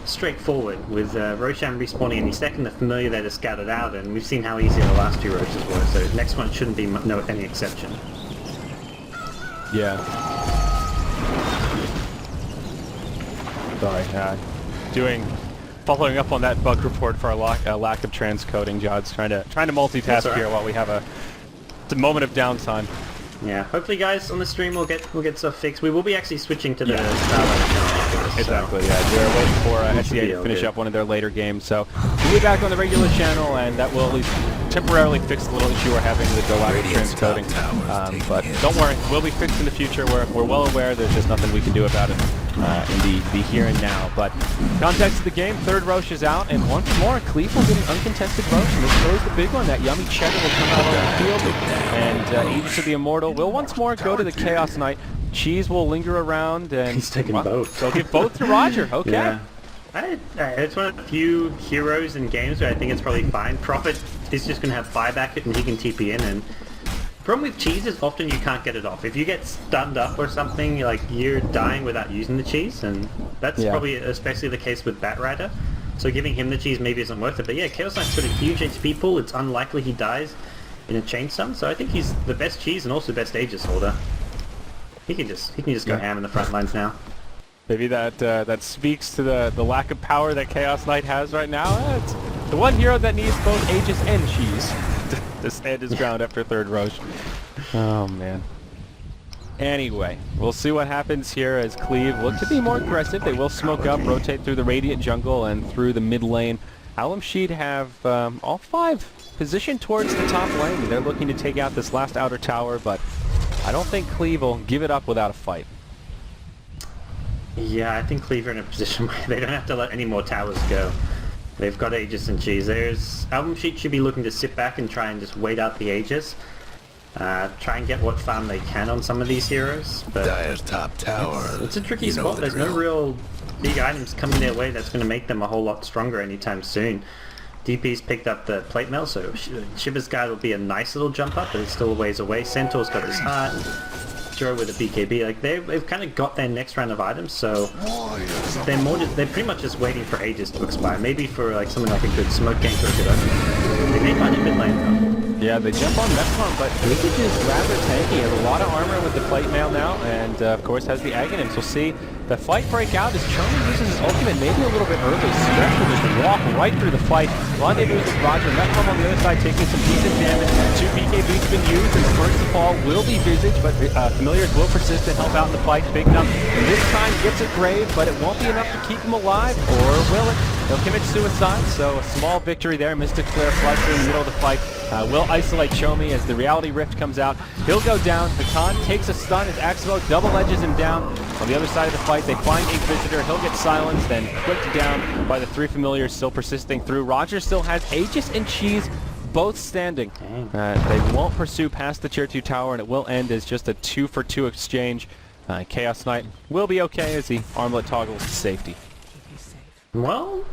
[SPEAKER 1] straightforward with Roshan respawning any second, the familiar that is scouted out, and we've seen how easy the last 2 Roshes were, so next one shouldn't be any exception.
[SPEAKER 2] Yeah. Sorry, following up on that bug report for our lack of transcoding, Jod's trying to multitask here while we have a moment of downtime.
[SPEAKER 1] Yeah, hopefully guys on the stream we'll get stuff fixed. We will be actually switching to the StarLadder channel after this.
[SPEAKER 2] Exactly, so. Yeah. We're waiting for SCA to finish up one of their later games, so we'll be back on the regular channel, and that will at least temporarily fix the little issue we're having with the lack of transcoding. But don't worry, we'll be fixed in the future. We're well aware. There's just nothing we can do about it in the here and now. But context of the game, 3rd Roche is out, and once more, Cleave will get an uncontested Roche, and this is the big one. That yummy cheddar will come out on the field, and Aegis of the Immortal will once more go to the Chaos Knight. Cheese will linger around, and
[SPEAKER 1] he's taking both.
[SPEAKER 2] So give both to Roger. Okay.
[SPEAKER 1] Yeah. It's one of the few heroes in games where I think it's probably fine. Prophet is just going to have buyback it, and he can TP in, and problem with cheese is often you can't get it off. If you get stunned up or something, you're dying without using the cheese, and that's probably especially the case with Batrider. So giving him the cheese maybe isn't worth it. But yeah, Chaos Knight's got a huge HP pool. It's unlikely he dies in a chain stun, so I think he's the best cheese and also best Aegis holder. He can just go ham in the front lines now.
[SPEAKER 2] Maybe that speaks to the lack of power that Chaos Knight has right now. It's the one hero that needs both Aegis and cheese to stand his ground after third Roche. Oh man. Anyway, we'll see what happens here as Cleave look to be more aggressive. They will smoke up, rotate through the Radiant jungle and through the mid lane. AlbumSheet have all 5 positioned towards the top lane. They're looking to take out this last outer tower, but I don't think Cleave will give it up without a fight.
[SPEAKER 1] Yeah, I think Cleave are in a position where they don't have to let any more towers go. They've got Aegis and cheese. AlbumSheet should be looking to sit back and try and just wait out the Aegis. Try and get what farm they can on some of these heroes. But
[SPEAKER 3] Dire's top tower.
[SPEAKER 1] It's a tricky spot. There's no real big items coming their way that's going to make them a whole lot stronger anytime soon. DP's picked up the plate mail, so Shiva's Guide will be a nice little jump up, but it's still a ways away. Centaur's got his heart. Jiro with a BKB. They've kind of got their next round of items, so they're pretty much just waiting for Aegis to expire. Maybe for something like a good smoke gank or a good opening. They may find a mid lane though.
[SPEAKER 2] Yeah, they jump on Metcon, but Visage is rather tanky. He has a lot of armor with the plate mail now, and of course has the Aghanims. We'll see the fight break out as Charlie uses his ultimate maybe a little bit early. Stretch will just walk right through the fight. Rendezvous with Roger. Metcon on the other side taking some decent damage. 2 BKBs been used, and first to fall will be Visage, but Familiars will persist and help out in the fight big enough. And this time gets a grave, but it won't be enough to keep him alive, or will it? He'll commit suicide, so a small victory there. Mystic Flare flies through the middle of the fight. Will isolate Chomi as the Reality Rift comes out. He'll go down. Hakan takes a stun as Aximo double edges him down. On the other side of the fight, they find Inquisitor. He'll get silenced, then clipped down by the 3 Familiars still persisting through. Roger still has Aegis and Cheese both standing. They won't pursue past the tier 2 tower, and it will end as just a 2-for-2 exchange. Chaos Knight will be okay as the armlet toggles to safety.
[SPEAKER 1] Well,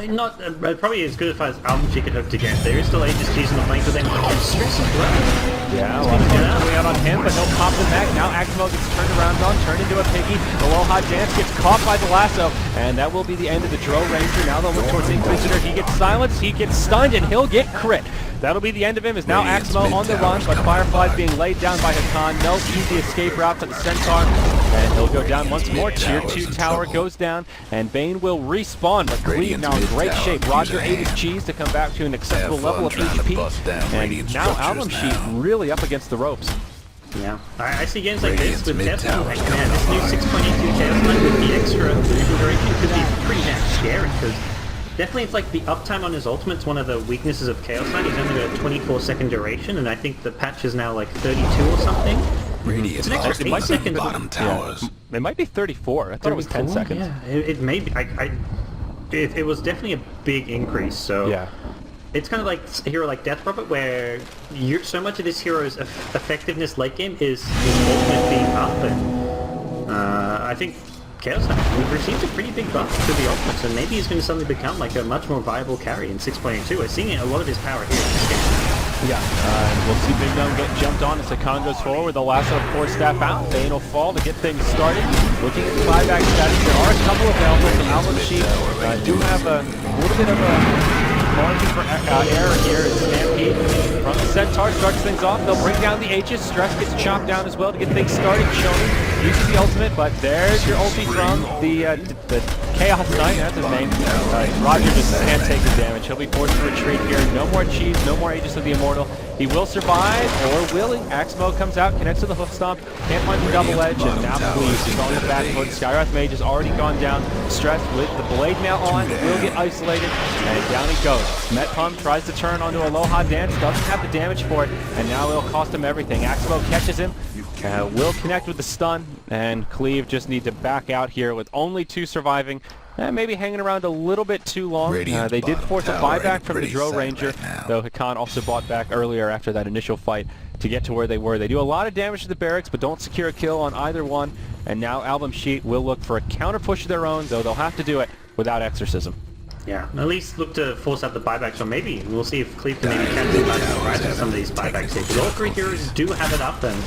[SPEAKER 1] not probably as good as AlbumSheet could hope to get. There is still Aegis Cheese in the flank, but then stress as well.
[SPEAKER 2] Yeah, a lot of fun coming out on him, but he'll pop the mag. Now Aximo gets turned around on, turned into a piggy. Aloha Dance gets caught by the lasso, and that will be the end of the Dro Ranger. Now they'll look towards Inquisitor. He gets silenced, he gets stunned, and he'll get crit. That'll be the end of him, as now Aximo on the run, but Firefly's being laid down by Hakan. No easy escape route for the Centaur, and he'll go down once more. Tier 2 tower goes down, and Bane will respawn, but Cleave now in great shape. Roger ate his cheese to come back to an acceptable level of HP, and now AlbumSheet really up against the ropes.
[SPEAKER 1] Yeah, I see games like this with Death. Man, this new 6.82 Chaos Knight with the extra movement duration could be pretty damn scary, because definitely it's like the uptime on his ultimate's one of the weaknesses of Chaos Knight. He's only got a 24-second duration, and I think the patch is now like 32 or something.
[SPEAKER 3] It's
[SPEAKER 1] an extra 8 seconds.
[SPEAKER 3] Bottom towers.
[SPEAKER 2] It might be 34. I thought it was 10 seconds.
[SPEAKER 1] Yeah, it may be. It was definitely a big increase, so
[SPEAKER 2] yeah.
[SPEAKER 1] It's kind of like a hero like Death Prophet, where so much of this hero's effectiveness late game is his ultimate being up, and I think Chaos Knight, we've received a pretty big buff to the ultimate, so maybe he's going to suddenly become like a much more viable carry in 6.82. We're seeing a lot of his power here in this game.
[SPEAKER 2] Yeah, we'll see Big Gnome get jumped on as Hakan goes forward with the lasso force staff out. Bane will fall to get things started. Looking at the buyback status, there are a couple available from AlbumSheet. Do have a little bit of a margin for error here as Stampede from the Centaur starts things off. They'll bring down the Aegis. Stress gets chopped down as well to get things started. Chomi uses the ultimate, but there's your ulti from the Chaos Knight, that's his name. Roger just can't take the damage. He'll be forced to retreat here. No more cheese, no more Aegis of the Immortal. He will survive, or will he? Aximo comes out, connects to the hoof stomp, can't find the double edge, and now Cleave is on the back foot. Skywrath Mage has already gone down. Stress with the blade mail on, will get isolated, and down he goes. Metpump tries to turn onto Aloha Dance, doesn't have the damage for it, and now it'll cost him everything. Aximo catches him, will connect with the stun, and Cleave just need to back out here with only 2 surviving. Maybe hanging around a little bit too long. They did force a buyback from the Dro Ranger, though Hakan also bought back earlier after that initial fight to get to where they were. They do a lot of damage to the barracks, but don't secure a kill on either one. And now AlbumSheet will look for a counter push of their own, though they'll have to do it without Exorcism.
[SPEAKER 1] Yeah, at least look to force out the buybacks, or maybe we'll see if Cleave can maybe cancel some of these buybacks here, because all three heroes do have it up, and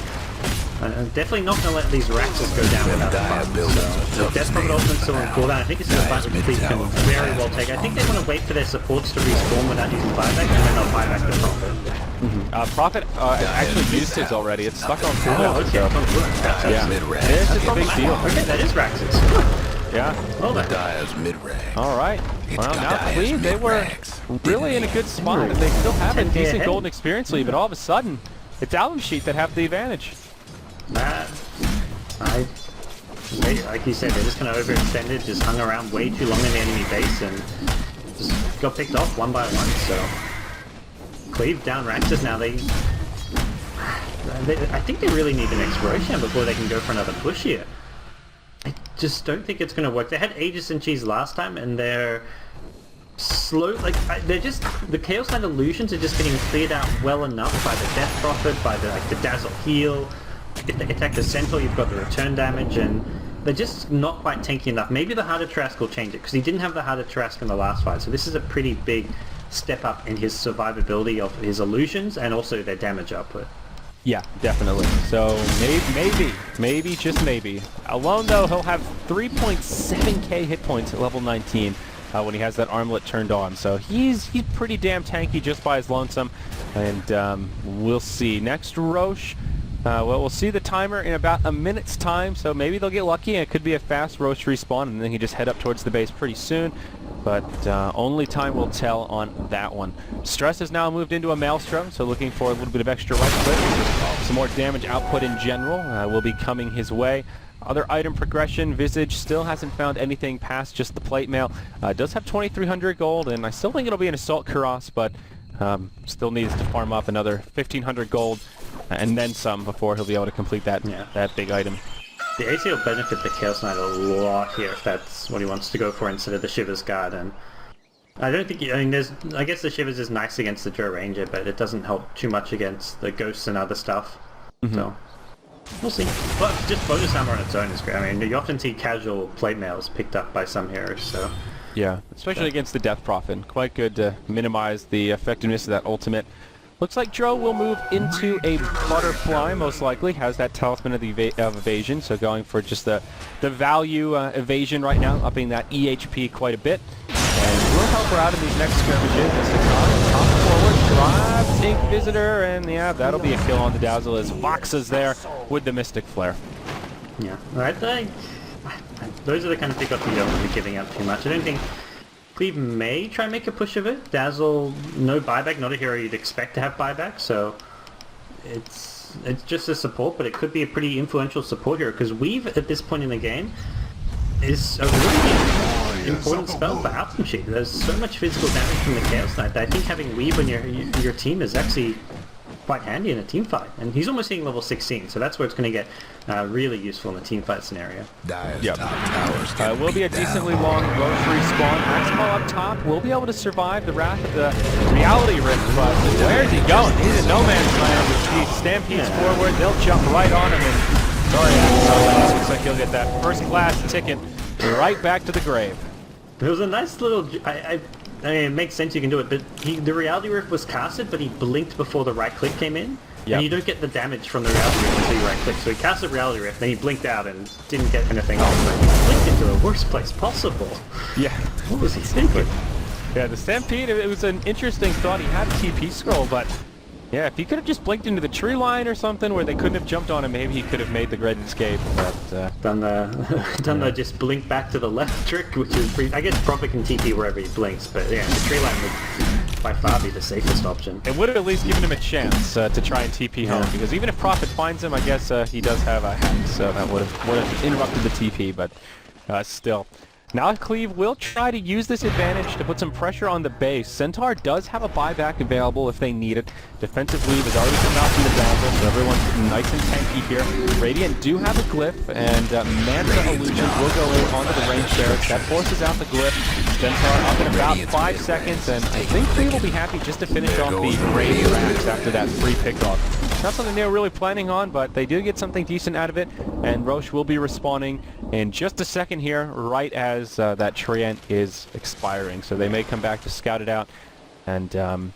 [SPEAKER 1] definitely not going to let these Raxes go down without a fight. So Death Prophet Ultimate's still on cooldown. I think this is a fight which Cleave can very well take. I think they want to wait for their supports to respawn without using buyback, and then they'll buy back the Prophet.
[SPEAKER 2] Prophet actually used his already. It's stuck on cooldown.
[SPEAKER 1] Oh, okay.
[SPEAKER 2] So, yeah, it's just a big deal.
[SPEAKER 1] Okay, that is Raxes.
[SPEAKER 2] Yeah.
[SPEAKER 1] Well then.
[SPEAKER 3] Dire's mid-range.
[SPEAKER 2] All right. Well, now Cleave, they were really in a good spot, and they still have a decent golden experience lead, but all of a sudden, it's AlbumSheet that have the advantage.
[SPEAKER 1] Like you said, they're just kind of overextended, just hung around way too long in the enemy base, and just got picked off one by one. So Cleave down Raxes now. I think they really need an exploration before they can go for another push here. I just don't think it's going to work. They had Aegis and Cheese last time, and they're slow. Like they're just the Chaos Knight illusions are just getting cleared out well enough by the Death Prophet, by the Dazzle heal. If they attack the Centaur, you've got the return damage, and they're just not quite tanky enough. Maybe the Heart of Trask will change it, because he didn't have the Heart of Trask in the last fight, so this is a pretty big step up in his survivability of his illusions and also their damage output.
[SPEAKER 2] Yeah, definitely. So maybe, just maybe. Alone though, he'll have 3.7k hit points at level 19 when he has that armlet turned on. So he's pretty damn tanky just by his lonesome, and we'll see. Next, Roche. Well, we'll see the timer in about a minute's time, so maybe they'll get lucky and it could be a fast Roche respawn, and then he just head up towards the base pretty soon. But only time will tell on that one. Stress has now moved into a Maelstrom, so looking for a little bit of extra right click. Some more damage output in general will be coming his way. Other item progression, Visage still hasn't found anything past just the plate mail. Does have 2,300 gold, and I still think it'll be an Assault Cuirass, but still needs to farm up another 1,500 gold and then some before he'll be able to complete that big item.
[SPEAKER 1] The AC will benefit the Chaos Knight a lot here if that's what he wants to go for instead of the Shivers Guard, and I don't think, I guess the Shivers is nice against the Joe Ranger, but it doesn't help too much against the Ghosts and other stuff, so we'll see. But just bonus armor on its own is great. I mean, you often see casual plate mails picked up by some heroes, so...
[SPEAKER 2] Yeah, especially against the Death Prophet. Quite good to minimize the effectiveness of that ultimate. Looks like Dro will move into a Butterfly, most likely. Has that Talisman of Evasion, so going for just the value evasion right now, upping that EHP quite a bit. And we'll help her out in these next skirmishes. Top forward, drives Ink Visitor, and yeah, that'll be a kill on the Dazzle as Vox is there with the Mystic Flare.
[SPEAKER 1] Yeah, alright, those are the kind of pickups you don't want to be giving up too much. I don't think Cleave may try and make a push of it. Dazzle, no buyback, not a hero you'd expect to have buyback, so it's just a support, but it could be a pretty influential support hero, because Weave at this point in the game is a really important spell for AlbumSheet. There's so much physical damage from the Chaos Knight that I think having Weave on your team is actually quite handy in a team fight, and he's almost hitting level 16, so that's where it's going to get really useful in a team fight scenario.
[SPEAKER 2] Will be a decently long Roche respawn. Maximal up top will be able to survive the wrath of the Reality Rift, but where is he going? He's in no man's land. He stampedes forward, they'll jump right on him, and sorry, Axel, looks like he'll get that first class ticket right back to the grave.
[SPEAKER 1] It was a nice little... I mean, it makes sense you can do it, but the Reality Rift was casted, but he blinked before the right click came in, and you don't get the damage from the Reality Rift until you right click. So he casted Reality Rift, then he blinked out and didn't get anything off, but he blinked into the worst place possible.
[SPEAKER 2] Yeah.
[SPEAKER 1] What was he thinking?
[SPEAKER 2] Yeah, the Stampede, it was an interesting thought. He had a TP scroll, but yeah, if he could have just blinked into the tree line or something where they couldn't have jumped on him, maybe he could have made the great escape, but... Done
[SPEAKER 1] the just blink back to the left trick, which is pretty... I guess Prophet can TP wherever he blinks, but yeah, the tree line would by far be the safest option.
[SPEAKER 2] It would have at least given him a chance to try and TP home, because even if Prophet finds him, I guess he does have a hack, so that would have interrupted the TP, but still. Now Cleave will try to use this advantage to put some pressure on the base. Centaur does have a buyback available if they need it. Defensive Weave has already come out from the Dazzle, so everyone's nice and tanky here. Radiant do have a Glyph, and Manta Illusions will go in onto the range barracks. That forces out the Glyph. Centaur up in about 5 seconds, and I think Cleave will be happy just to finish off the Rage Racks after that free pickoff. Not something they were really planning on, but they did get something decent out of it, and Roche will be respawning in just a second here, right as that Treant is expiring. So they may come back to scout it out and,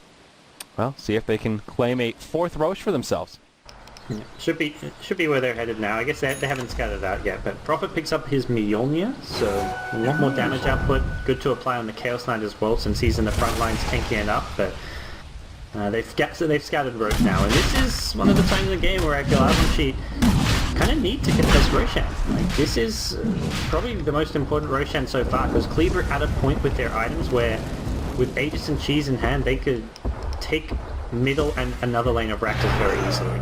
[SPEAKER 2] well, see if they can claim a 4th Roche for themselves.
[SPEAKER 1] Should be where they're headed now. I guess they haven't scouted it out yet, but Prophet picks up his Mjolnir, so a lot more damage output. Good to apply on the Chaos Knight as well, since he's in the front lines tanky enough, but they've scouted Roche now, and this is one of the times in the game where I feel AlbumSheet kind of need to contest Roshan. Like, this is probably the most important Roshan so far, because Cleave are at a point with their items where, with Aegis and Cheese in hand, they could take middle and another lane of Rakdos very easily.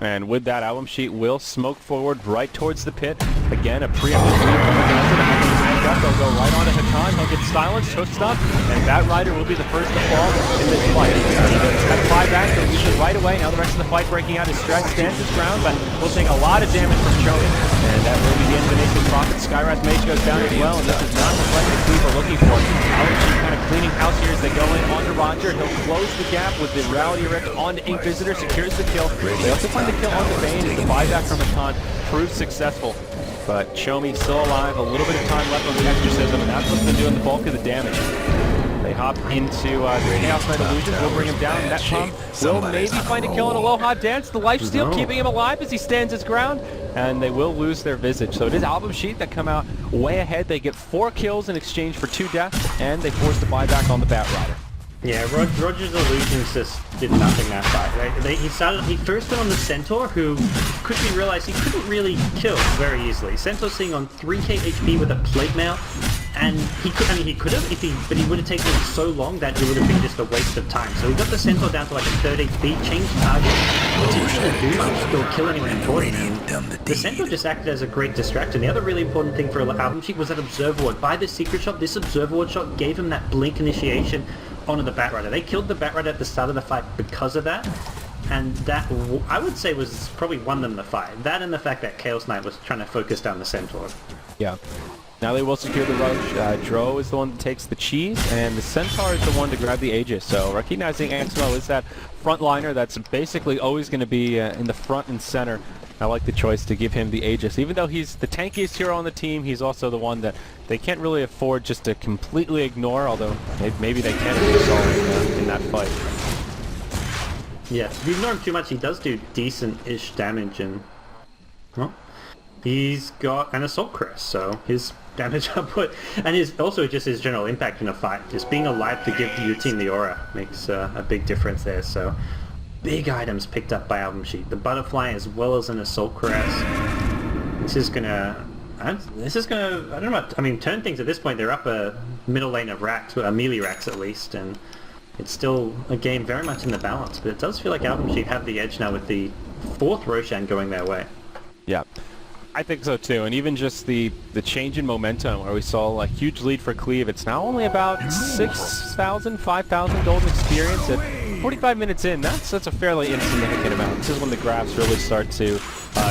[SPEAKER 2] And with that, AlbumSheet will smoke forward right towards the pit. Again, a preemptive lead from the Gaza. They'll go right onto Hakan. He'll get silenced, hooked up, and that rider will be the first to fall in this fight. That buyback, they'll use it right away. Now the rest of the fight breaking out. His stretch stands his ground, but will take a lot of damage from Chogan. And that will be the end of the Nation Prophet. Skyrise Mage goes down as well, and this is not the fight that Cleave are looking for. AlbumSheet kind of cleaning house here as they go in onto Roger. He'll close the gap with the Rally Rift onto Inquisitor, secures the kill. They also find the kill onto Bane as the buyback from Hakan proves successful. But Chomi still alive, a little bit of time left on the Exorcism, and that's what's been doing the bulk of the damage. They hop into the Chaos Knight Illusions, will bring him down, and that pump will maybe find a kill in Aloha Dance. The lifesteal keeping him alive as he stands his ground, and they will lose their Visage. So it is AlbumSheet that come out way ahead. They get 4 kills in exchange for 2 deaths, and they force the buyback on the Batrider.
[SPEAKER 1] Yeah, Roger's Illusions just did nothing that fight. Right? He first went on the Centaur, who quickly realized he couldn't really kill very easily. Centaur sitting on 3k HP with a Plague Mail, and he could have, but he would have taken so long that it would have been just a waste of time. So he got the Centaur down to like a 3rd HP, changed target, didn't do much to kill anyone important. And the Centaur just acted as a great distraction. The other really important thing for AlbumSheet was that Observer Ward. By the secret shot, this Observer Ward shot gave him that blink initiation onto the Batrider. They killed the Batrider at the start of the fight because of that, and that, I would say, was probably won them the fight. That and the fact that Chaos Knight was trying to focus down the Centaur.
[SPEAKER 2] Yeah. Now they will secure the Roche. Dro is the one that takes the cheese, and the Centaur is the one to grab the Aegis. So recognizing Axwell is that frontliner that's basically always going to be in the front and center. I like the choice to give him the Aegis. Even though he's the tankiest hero on the team, he's also the one that they can't really afford just to completely ignore, although maybe they can if solid in that fight.
[SPEAKER 1] Yeah, if you ignore him too much, he does do decent-ish damage, and well, he's got an Assault Crest, so his damage output, and also just his general impact in a fight. Just being alive to give your team the aura makes a big difference there, so big items picked up by AlbumSheet. The Butterfly as well as an Assault Crest. This is gonna, I don't know, I mean, turn things at this point. They're up a middle lane of racks, melee racks at least, and it's still a game very much in the balance, but it does feel like AlbumSheet have the edge now with the 4th Roshan going their way.
[SPEAKER 2] Yeah. I think so too, and even just the change in momentum where we saw a huge lead for Cleave. It's now only about 6,000, 5,000 gold experience at 45 minutes in. That's a fairly insignificant amount. This is when the graphs really start to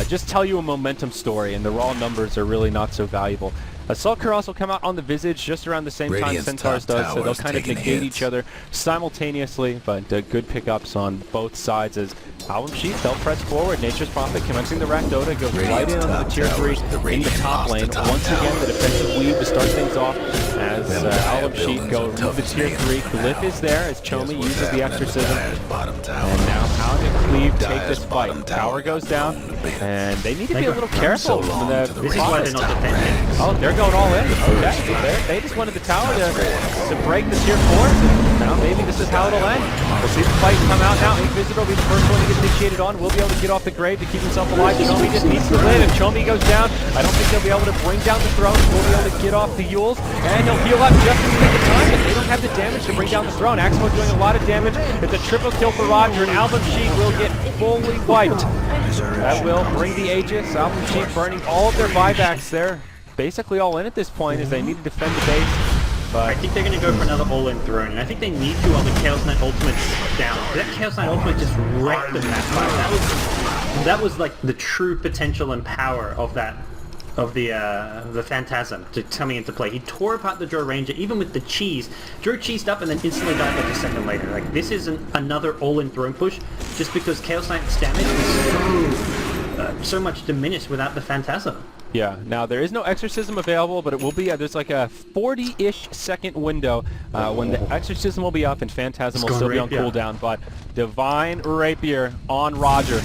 [SPEAKER 2] just tell you a momentum story, and the raw numbers are really not so valuable. Assault Cuirass will come out on the Visage just around the same time Centaurs does, so they'll kind of negate each other simultaneously, but good pickups on both sides as AlbumSheet, they'll press forward. Nature's Prophet commencing the Rakdota, goes right in on the tier 3 in the top lane. Once again, the defensive weave to start things off as AlbumSheet go to the tier 3. Glyph is there as Chomi uses the Exorcism. And now how did Cleave take this fight? Tower goes down, and they need to be a little careful.
[SPEAKER 1] This is why they're not defending.
[SPEAKER 2] Oh, they're going all in. Okay, they just wanted the tower to break the tier 4. Now maybe this is how it'll end. We'll see the fight come out now. Inquisitor will be the first one to get initiated on. Will be able to get off the grave to keep himself alive. Chomi just needs to live. If Chomi goes down, I don't think they'll be able to bring down the throne. We'll be able to get off the Yules, and he'll heal up just in the nick of time, but they don't have the damage to bring down the throne. Axmo doing a lot of damage. It's a triple kill for Roger, and AlbumSheet will get fully wiped. That will bring the Aegis. AlbumSheet burning all of their buybacks there. Basically all in at this point as they need to defend the base. But
[SPEAKER 1] I think they're going to go for another all-in throne, and I think they need to while the Chaos Knight Ultimate's down. That Chaos Knight Ultimate just wrecked them that fight. That was like the true potential and power of that, of the Phantasm coming into play. He tore apart the Drow Ranger, even with the cheese. Drow cheesed up and then instantly died like a second later. Like, this is another all-in throne push just because Chaos Knight's damage was so much diminished without the Phantasm.
[SPEAKER 2] Yeah, now there is no Exorcism available, but it will be, there's like a 40-ish second window when the Exorcism will be up and Phantasm will still be on cooldown, but Divine Rapier on Roger.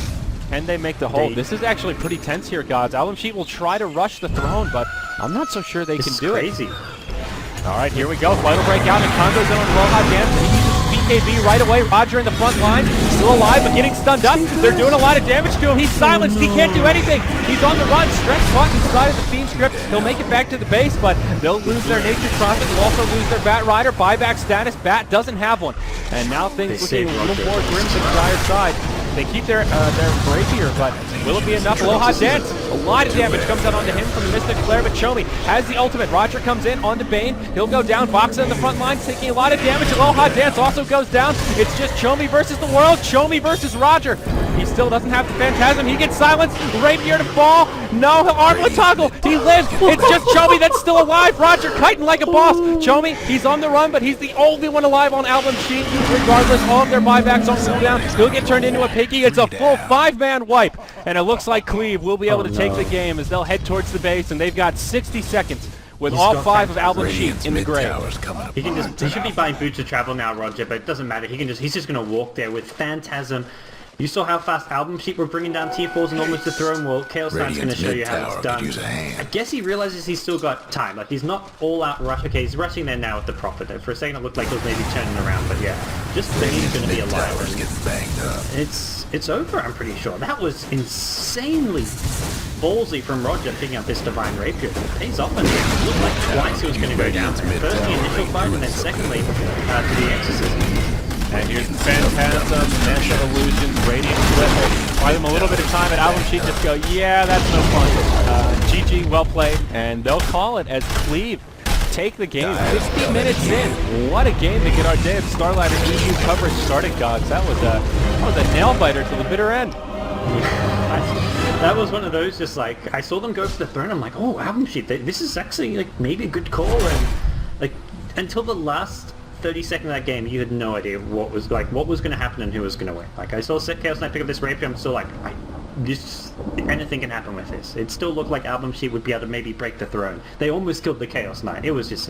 [SPEAKER 2] Can they make the hold? This is actually pretty tense here, gods. AlbumSheet will try to rush the throne, but I'm not so sure they can do it. All right, here we go. Vital breakout, and Congo's in on the Rohan dance. He uses BKB right away. Roger in the front line, still alive, but getting stunned up. They're doing a lot of damage to him. He's silenced. He can't do anything. He's on the run. Stretch caught inside of the Fiend script. He'll make it back to the base, but they'll lose their Nature's Prophet. They'll also lose their Bat Rider. Buyback status. Bat doesn't have one. And now things looking a little more grim to the dire side. They keep their Rapier, but will it be enough? Aloha Dance, a lot of damage comes out onto him from the Mystic Flare, but Chomi has the ultimate. Roger comes in onto Bane. He'll go down. Boxa in the front line, taking a lot of damage. Aloha Dance also goes down. It's just Chomi versus the world. Chomi versus Roger. He still doesn't have the Phantasm. He gets silenced. Rapier to fall. No, armlet toggle. He lives. It's just Chomi that's still alive. Roger kiting like a boss. Chomi, he's on the run, but he's the only one alive on AlbumSheet. Regardless, all of their buybacks on cooldown. He'll get turned into a piggy. It's a full 5-man wipe, and it looks like Cleave will be able to take the game as they'll head towards the base, and they've got 60 seconds with all 5 of AlbumSheet in the grave.
[SPEAKER 1] He should be buying Boots of Travel now, Roger, but it doesn't matter. He's just going to walk there with Phantasm. You saw how fast AlbumSheet were bringing down tier 4s and almost to throw. Well, Chaos Knight's going to show you how it's done. I guess he realizes he's still got time. Like, he's not all out rush. Okay, he's rushing there now with the Prophet. For a second it looked like he was maybe turning around, but yeah. Just he's going to be alive. It's over, I'm pretty sure. That was insanely ballsy from Roger picking up this Divine Rapier. It pays off and it looked like twice he was going to go down. First the initial fight and then secondly to the Exorcism.
[SPEAKER 2] And here's the Phantasm, Mesh of Illusions, Radiant Flip. Buy them a little bit of time at AlbumSheet, just go, yeah, that's no fun. GG, well played, and they'll call it as Cleave take the game 50 minutes in. What a game to get our day of StarLadder EU coverage started, gods. That was a nail-biter to the bitter end.
[SPEAKER 1] That was one of those, just like, I saw them go for the throne, I'm like, oh, AlbumSheet, this is actually like maybe a good call, and like, until the last 30 seconds of that game, you had no idea what was going to happen and who was going to win. Like, I saw Chaos Knight pick up this Rapier, I'm still like, anything can happen with this. It still looked like AlbumSheet would be able to maybe break the throne. They almost killed the Chaos Knight. It was just